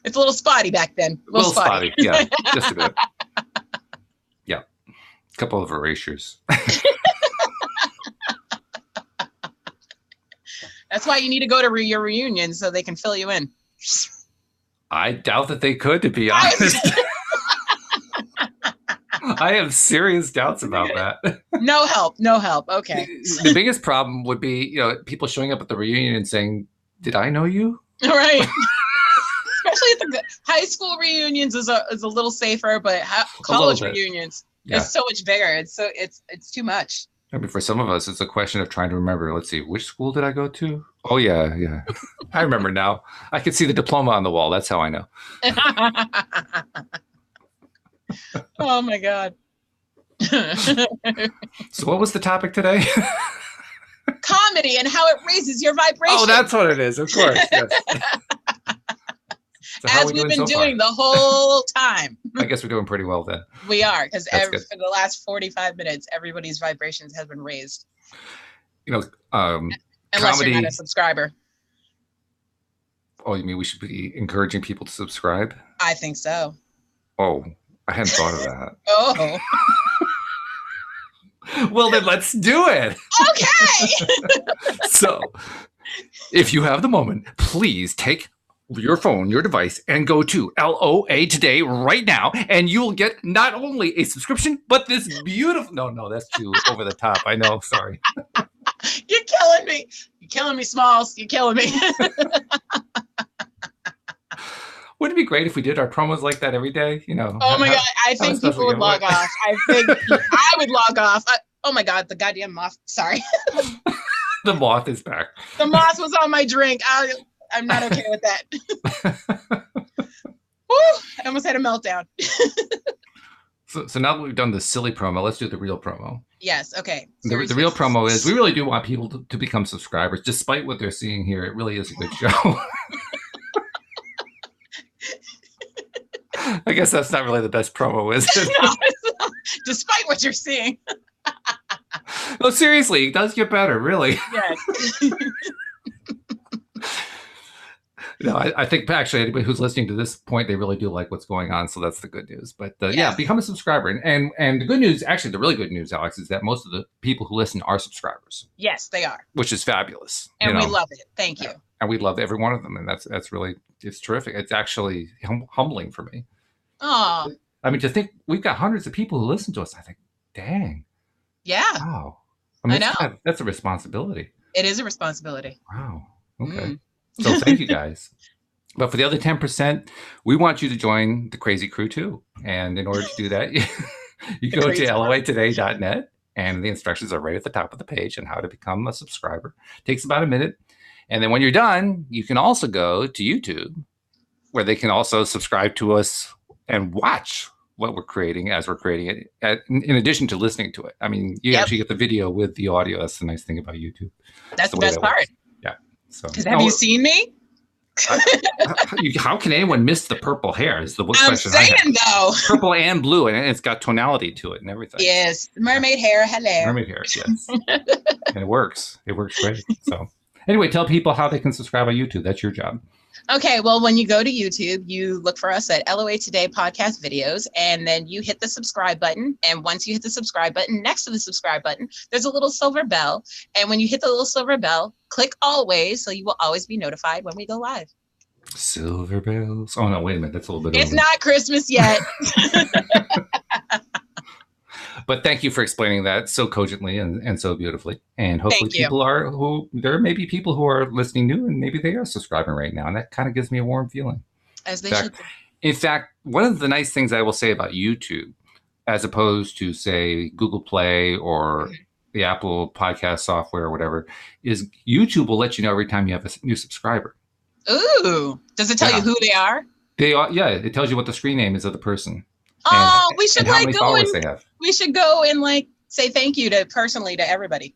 it's a little spotty back then. A little spotty, yeah, just a bit. Yeah, a couple of erasures. That's why you need to go to your reunion so they can fill you in. I doubt that they could, to be honest. I have serious doubts about that. No help. Okay. The biggest problem would be, people showing up at the reunion and saying, "Did I know you?" Right. Especially at the high school reunions is a little safer, but college reunions is so much bigger. It's too much. I mean, for some of us, it's a question of trying to remember. Let's see, which school did I go to? Oh, yeah. I remember now. I can see the diploma on the wall. That's how I know. Oh, my God. So what was the topic today? Comedy and how it raises your vibration. Oh, that's what it is. Of course. Yes. So as we've been doing the whole time. I guess we're doing pretty well then. We are, because for the last 45 minutes, everybody's vibrations have been raised. Unless comedy, you're not a subscriber. Oh, you mean we should be encouraging people to subscribe? I think so. Oh, I hadn't thought of that. Oh, Well, then let's do it. okay. So, if you have the moment, please take your phone, your device, and go to LOA Today right now, and you will get not only a subscription, but this beautiful. No, that's too over the top. I know. Sorry. You're killing me. You're killing me, Smalls. You're killing me. Wouldn't it be great if we did our promos like that every day? You know. Oh my God. I think people would log off. I think I would log off. Oh my God. The goddamn moth. Sorry. The moth is back. The moth was on my drink. I'm not okay with that. Woo, I almost had a meltdown. So now that we've done the silly promo, let's do the real promo. Yes. Okay. The real promo is we really do want people to become subscribers, despite what they're seeing here. It really is a good show. I guess that's not really the best promo, is it? No, despite what you're seeing. No, seriously, it does get better, really. Yes. No, I think actually anybody who's listening to this point, they really do like what's going on. So that's the good news. But yeah, become a subscriber. And the good news, actually, the really good news, Alyx, is that most of the people who listen are subscribers. Yes, they are. Which is fabulous. And we love it. Thank you. And we love every one of them. And that's really, it's terrific. It's actually humbling for me. Oh. I mean, to think we've got hundreds of people who listen to us. I think, dang. Yeah. Wow. I mean, I know. That's a responsibility. It is a responsibility. Wow. Okay. So thank you guys. But for the other 10%, we want you to join the crazy crew too. And in order to do that, you go to loatoday.net, and the instructions are right at the top of the page on how to become a subscriber. It takes about a minute. And then when you're done, you can also go to YouTube, where they can also subscribe to us and watch what we're creating as we're creating it, in addition to listening to it. I mean, you actually get the video with the audio. That's the nice thing about YouTube. That's the best part. Yeah. So, have you seen me? How can anyone miss the purple hair? Is the question. I'm saying though, purple and blue, and it's got tonality to it and everything. Yes, mermaid hair. Hello, mermaid hair. Yes, and it works. It works great. So, anyway, tell people how they can subscribe on YouTube. That's your job. Okay, well, when you go to YouTube, you look for us at LOA Today Podcast Videos, and then you hit the subscribe button. And once you hit the subscribe button, next to the subscribe button, there's a little silver bell. And when you hit the little silver bell, click always, so you will always be notified when we go live. Silver bells. Oh, no, wait a minute. That's a little bit. It's not Christmas yet. But thank you for explaining that so cogently and so beautifully. And hopefully there may be people who are listening new, and maybe they are subscribing right now. And that kind of gives me a warm feeling. As they should. In fact, one of the nice things I will say about YouTube, as opposed to, say, Google Play or the Apple podcast software or whatever, is YouTube will let you know every time you have a new subscriber. Ooh. Does it tell you who they are? They are. Yeah, it tells you what the screen name is of the person. Oh, we should how many followers they have. We should go and say thank you personally to everybody.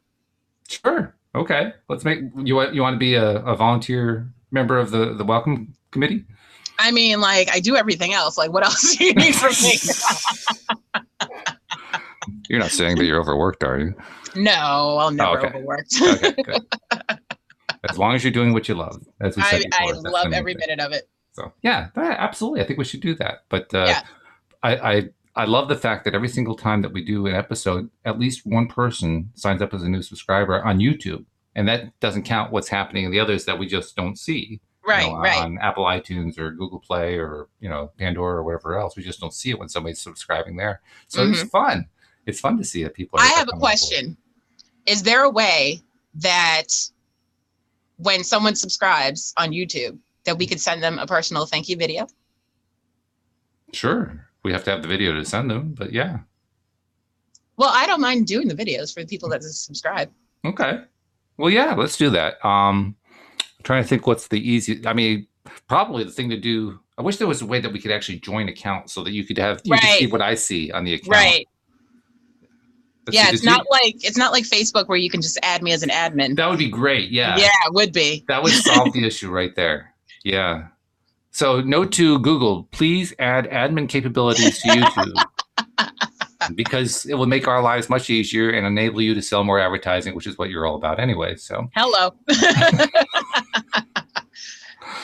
Sure. Okay. Let's make you want to be a volunteer member of the welcome committee? I mean, I do everything else. What else do you need from me? You're not saying that you're overworked, are you? No, I'll never overworked. Okay, good. As long as you're doing what you love, as we said before, I love every minute of it. So yeah, absolutely. I think we should do that. But I love the fact that every single time that we do an episode, at least one person signs up as a new subscriber on YouTube. And that doesn't count what's happening in the others that we just don't see. Right, on Apple iTunes or Google Play or, Pandora or whatever else. We just don't see it when somebody's subscribing there. So it's fun. It's fun to see that people are. I have a question. Is there a way that when someone subscribes on YouTube that we could send them a personal thank you video? Sure. We have to have the video to send them, but yeah. Well, I don't mind doing the videos for the people that subscribe. Okay. Well, yeah, let's do that. I'm trying to think what's the easiest. I mean, probably the thing to do. I wish there was a way that we could actually join accounts so that you could see what I see on the account. Right. It's not like Facebook where you can just add me as an admin. That would be great. Yeah. Yeah, it would be. That would solve the issue right there. Yeah. So note to Google, please add admin capabilities to YouTube because it will make our lives much easier and enable you to sell more advertising, which is what you're all about anyway. So hello.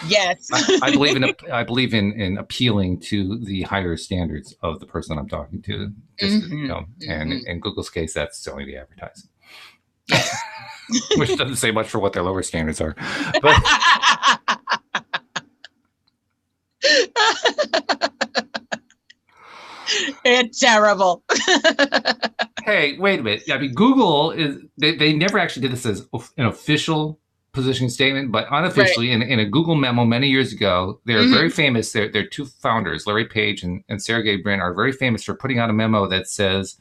Yes. I believe in appealing to the higher standards of the person I'm talking to. Just and in Google's case, that's selling the advertising. Yes. Which doesn't say much for what their lower standards are. But it's terrible. hey, wait a minute. I mean, Google is they never actually did this as an official positioning statement, but unofficially in a Google memo many years ago, they're very famous. They're two founders, Larry Page and Sergey Brin, are very famous for putting out a memo that says,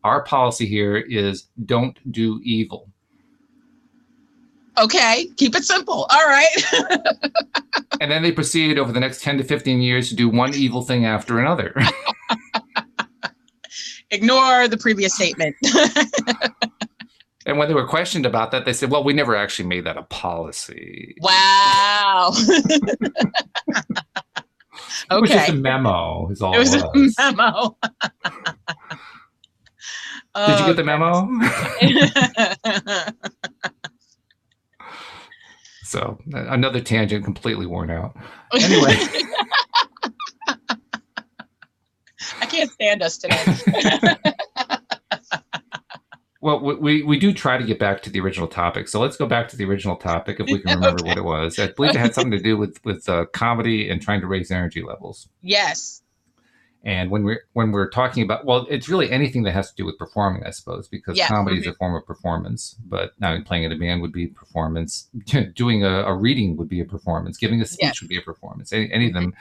our policy here is don't do evil. Okay, keep it simple. All right. And then they proceeded over the next 10 to 15 years to do one evil thing after another. Ignore the previous statement. And when they were questioned about that, they said, well, we never actually made that a policy. Wow. It was just a memo, is all it was. A memo. Did you get the memo? So, another tangent, completely worn out. Anyway. I can't stand us today. Well, we do try to get back to the original topic. So let's go back to the original topic if we can remember what it was. I believe it had something to do with comedy and trying to raise energy levels. Yes. And when we're talking about, well, it's really anything that has to do with performing, I suppose, because comedy is a form of performance. But now playing in a band would be performance. Doing a reading would be a performance. Giving a speech would be a performance. Any of them.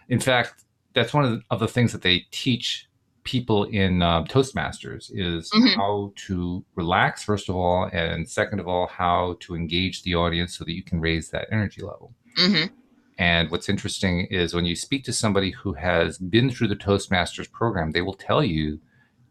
In fact, that's one of the things that they teach people in Toastmasters is how to relax, first of all, and second of all, how to engage the audience so that you can raise that energy level. And what's interesting is when you speak to somebody who has been through the Toastmasters program, they will tell you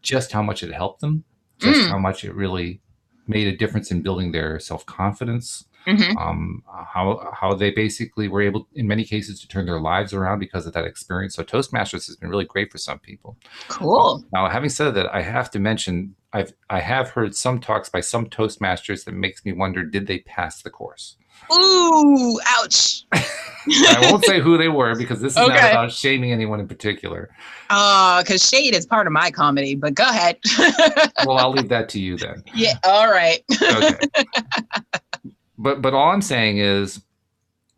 just how much it helped them, just how much it really made a difference in building their self-confidence, how they basically were able, in many cases, to turn their lives around because of that experience. So Toastmasters has been really great for some people. Cool. Now, having said that, I have to mention, I have heard some talks by some Toastmasters that makes me wonder, did they pass the course? Ooh, ouch. I won't say who they were because this is not about shaming anyone in particular. Because shade is part of my comedy, but go ahead. Well, I'll leave that to you then. Yeah, all right. Okay. But all I'm saying is,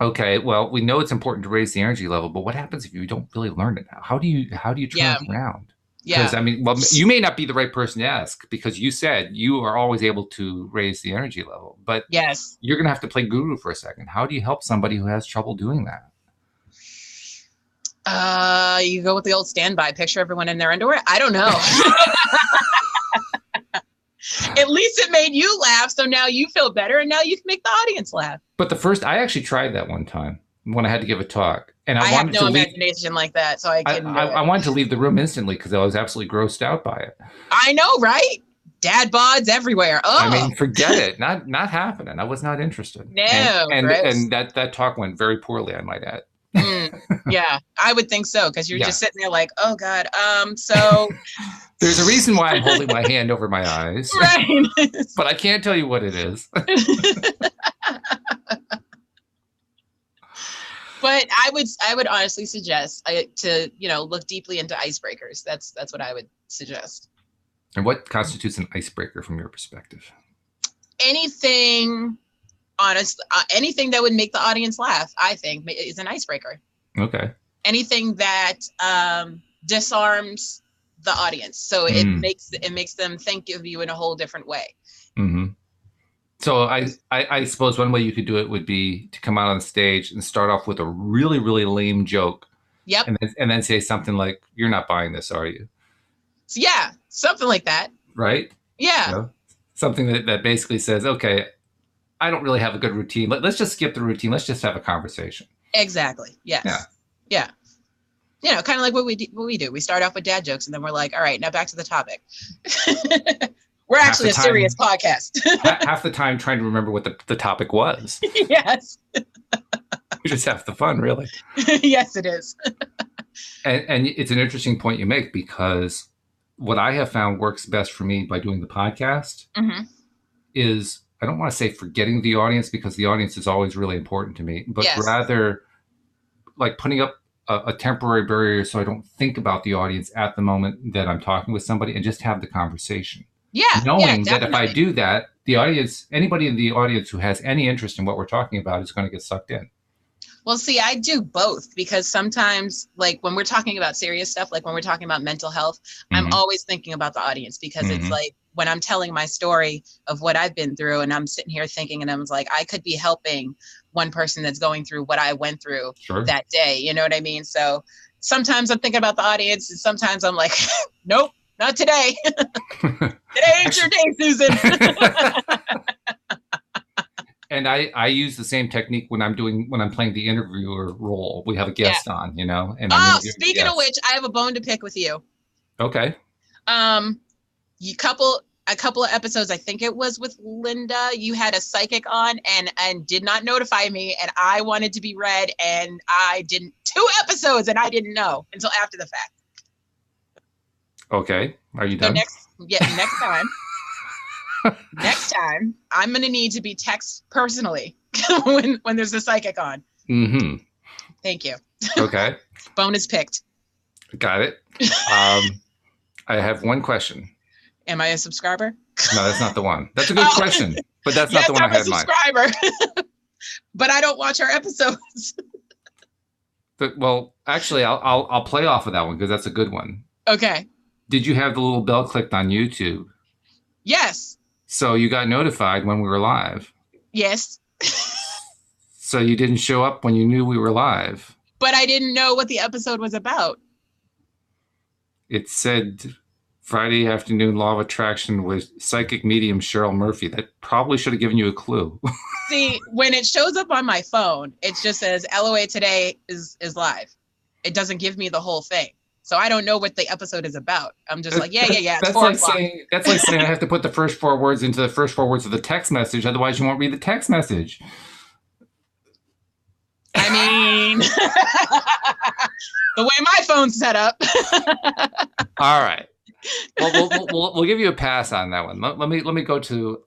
okay, well, we know it's important to raise the energy level, but what happens if you don't really learn it now? How do you turn it around? Because I mean, well, you may not be the right person to ask because you said you are always able to raise the energy level, but you're going to have to play guru for a second. How do you help somebody who has trouble doing that? You go with the old standby, picture everyone in their underwear. I don't know. At least it made you laugh, so now you feel better, and now you can make the audience laugh. But I actually tried that one time when I had to give a talk. And I have no imagination like that, so I couldn't do it. I wanted to leave the room instantly because I was absolutely grossed out by it. I know, right? Dad bods everywhere. Oh, I mean, forget it. Not happening. I was not interested. No, and that talk went very poorly, I might add. Yeah, I would think so because you're just sitting there like, oh God. So there's a reason why I'm holding my hand over my eyes, right? But I can't tell you what it is. But I would honestly suggest to look deeply into icebreakers. That's what I would suggest. And what constitutes an icebreaker from your perspective? Anything, honestly, anything that would make the audience laugh, I think, is an icebreaker. Okay. Anything that disarms the audience, so it makes them think of you in a whole different way. Mm-hmm. So I suppose one way you could do it would be to come out on stage and start off with a really, really lame joke. Yep. And then say something like, "You're not buying this, are you?" So, yeah, something like that. Right? Yeah. Something that basically says, okay, I don't really have a good routine. Let's just skip the routine. Let's just have a conversation. Exactly. Yes. Yeah. Kind of like what we do. We start off with dad jokes, and then we're like, all right, now back to the topic. We're actually a serious podcast. Half the time trying to remember what the topic was. Yes. Which is half the fun, really. Yes, it is. And it's an interesting point you make, because what I have found works best for me by doing the podcast is, I don't want to say forgetting the audience, because the audience is always really important to me, but rather like putting up a temporary barrier so I don't think about the audience at the moment that I'm talking with somebody and just have the conversation. Yeah, yeah, Knowing that if I definitely. do that, the audience, anybody in the audience who has any interest in what we're talking about is going to get sucked in. Well, see, I do both because sometimes, like when we're talking about serious stuff, like when we're talking about mental health, I'm Mm-hmm. always thinking about the audience because it's Mm-hmm. like when I'm telling my story of what I've been through and I'm sitting here thinking and I'm like, I could be helping one person that's going through what I went through Sure. that day. You know what I mean? So sometimes I'm thinking about the audience and sometimes I'm like, nope, not today. Today ain't your day, Susan. And I use the same technique when I'm playing the interviewer role. We have a Yeah. guest on, and I'm Oh, interviewing the speaking of guest. which, I have a bone to pick with you. Okay. Um, a couple of episodes, I think it was with Linda, you had a psychic on and did not notify me, and I wanted to be read, and I didn't. 2 episodes, and I didn't know until after the fact. Okay. Are you So done? next time, I'm gonna need to be text personally when there's a psychic on. Mm-hmm. Thank you. Okay. Bonus picked. Got it. I have one question. Am I a subscriber? No, that's not the one. That's a good question, but that's not Yes, the one I I'm a had in mind. subscriber. But I don't watch our episodes. But, well, actually, I'll play off of that one because that's a good one. Okay. Did you have the little bell clicked on YouTube? Yes. So you got notified when we were live. Yes. So you didn't show up when you knew we were live. But I didn't know what the episode was about. It said Friday afternoon law of attraction with psychic medium Cheryl Murphy. That probably should have given you a clue. See, when it shows up on my phone, it just says LOA today is live. It doesn't give me the whole thing. So I don't know what the episode is about. I'm just like, yeah. It's That's 4 like o'clock. saying I have to put the first 4 words into the first 4 words of the text message. Otherwise, you won't read the text message. I mean, the way my phone's set up. All right. Well, we'll give you a pass on that one. Let me go to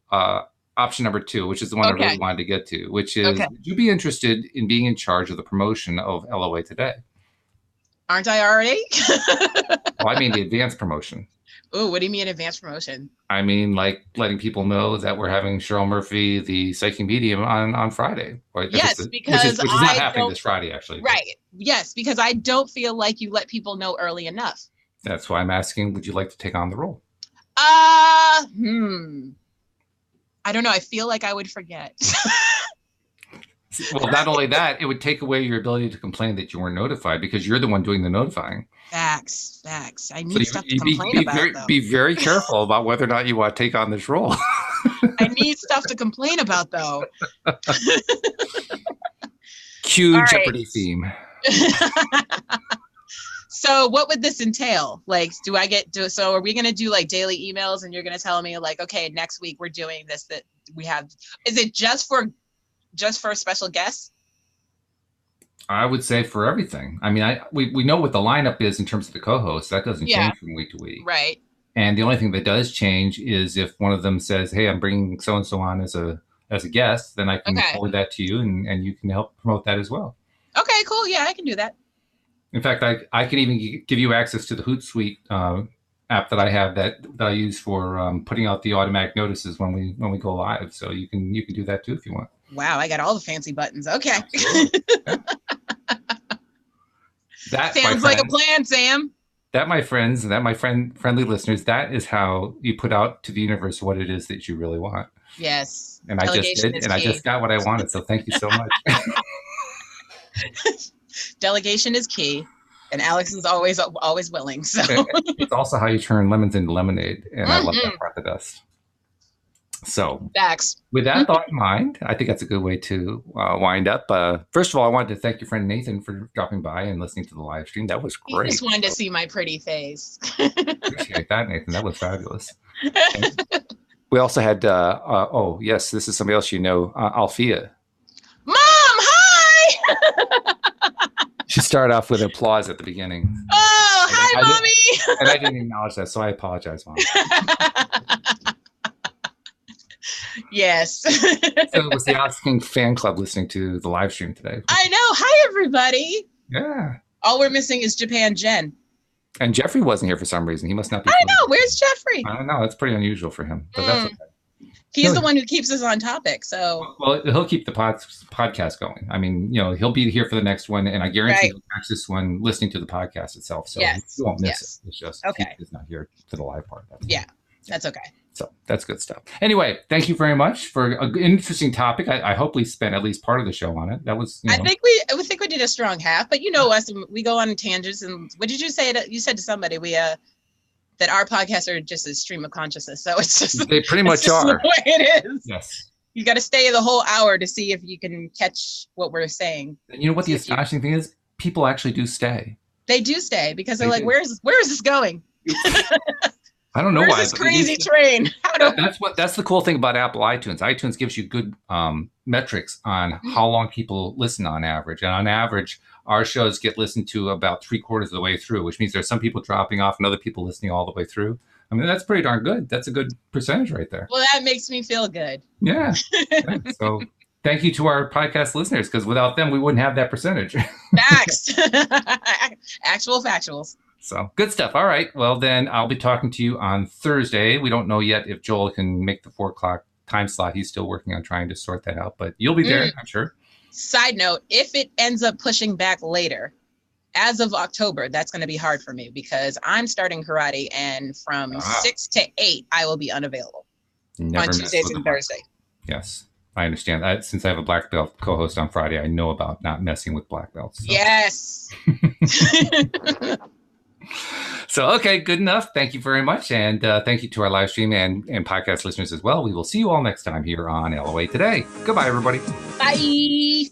option number 2, which is the one I really wanted to get to, which is, would you be interested in being in charge of the promotion of LOA Today? Aren't I already? Well, I mean the advanced promotion. Oh, what do you mean advanced promotion? I mean, like letting people know that we're having Cheryl Murphy, the psychic medium, on Friday. Right? Yes, because which is not happening this Friday, actually. Right. But. Yes, because I don't feel like you let people know early enough. That's why I'm asking, would you like to take on the role? I don't know. I feel like I would forget. Well, not only that, it would take away your ability to complain that you weren't notified because you're the one doing the notifying. Facts. I need stuff to complain about. Be very careful about whether or not you want to take on this role. I need stuff to complain about, though. Cue Jeopardy theme. So what would this entail? Like, so are we going to do like daily emails and you're going to tell me like, okay, next week we're doing this, that we have, is it just for special guests? I would say for everything. I mean, we know what the lineup is in terms of the co-hosts. That doesn't change from week to week. Right. And the only thing that does change is if one of them says, hey, I'm bringing so-and-so on as a guest, then I can forward that to you and you can help promote that as well. Okay, cool. Yeah, I can do that. In fact, I can even give you access to the Hootsuite app that I have that I use for putting out the automatic notices when we go live. So you can do that too if you want. Wow, I got all the fancy buttons. Okay. That sounds like a plan, Sam. That, my friends, and my friendly listeners, that is how you put out to the universe what it is that you really want. Yes. And I just did, and I just got what I wanted. So thank you so much. Delegation is key, and Alyx is always willing. So it's also how you turn lemons into lemonade, and I love that part the best. So with that thought in mind, I think that's a good way to wind up. First of all, I wanted to thank your friend Nathan for dropping by and listening to the live stream. That was great. He just wanted to see my pretty face. Appreciate that, Nathan. That was fabulous. We also had, oh, yes, this is somebody else you know, Althea. Mom, hi! She started off with applause at the beginning. Oh, hi, Mommy! And I didn't acknowledge that, so I apologize, Mom. Yes. So it was the Alyx King fan club listening to the live stream today. I know. Hi, everybody. Yeah. All we're missing is Japan Jen. And Jeffrey wasn't here for some reason. He must not be. I know. Where's Jeffrey? I don't know. It's pretty unusual for him, but that's okay. He's the one who keeps us on topic. So, well, he'll keep the podcast going. I mean, he'll be here for the next one, and I guarantee he'll catch this one listening to the podcast itself. So he won't miss it. It's just he's not here for the live part. That's okay. So that's good stuff. Anyway, thank you very much for an interesting topic. I hope we spent at least part of the show on it. That was, I think we did a strong half, but us, we go on tangents. And what did you say? You said to somebody that our podcasts are just a stream of consciousness. So it's just they pretty much are the way it is. Yes. You got to stay the whole hour to see if you can catch what we're saying. And you know what the astonishing thing is? People actually do stay. They do stay because they're like, where is this going? I don't know why. This crazy train. That's the cool thing about Apple iTunes. iTunes gives you good metrics on how long people listen on average. And on average, our shows get listened to about 3/4 of the way through, which means there's some people dropping off and other people listening all the way through. I mean, that's pretty darn good. That's a good percentage right there. Well, that makes me feel good. Yeah. So thank you to our podcast listeners, because without them, we wouldn't have that percentage. Facts. Actual factuals. So good stuff. All right. Well, then I'll be talking to you on Thursday. We don't know yet if Joel can make the 4 o'clock time slot. He's still working on trying to sort that out, but you'll be there, I'm sure. Side note, if it ends up pushing back later, as of October, that's going to be hard for me because I'm starting karate, and from 6 to 8, I will be unavailable on Tuesdays and Thursdays. Yes. I understand. Since I have a black belt co-host on Friday, I know about not messing with black belts. So. Yes. So, okay, good enough. Thank you very much. And thank you to our live stream and podcast listeners as well. We will see you all next time here on LOA Today. Goodbye, everybody. Bye.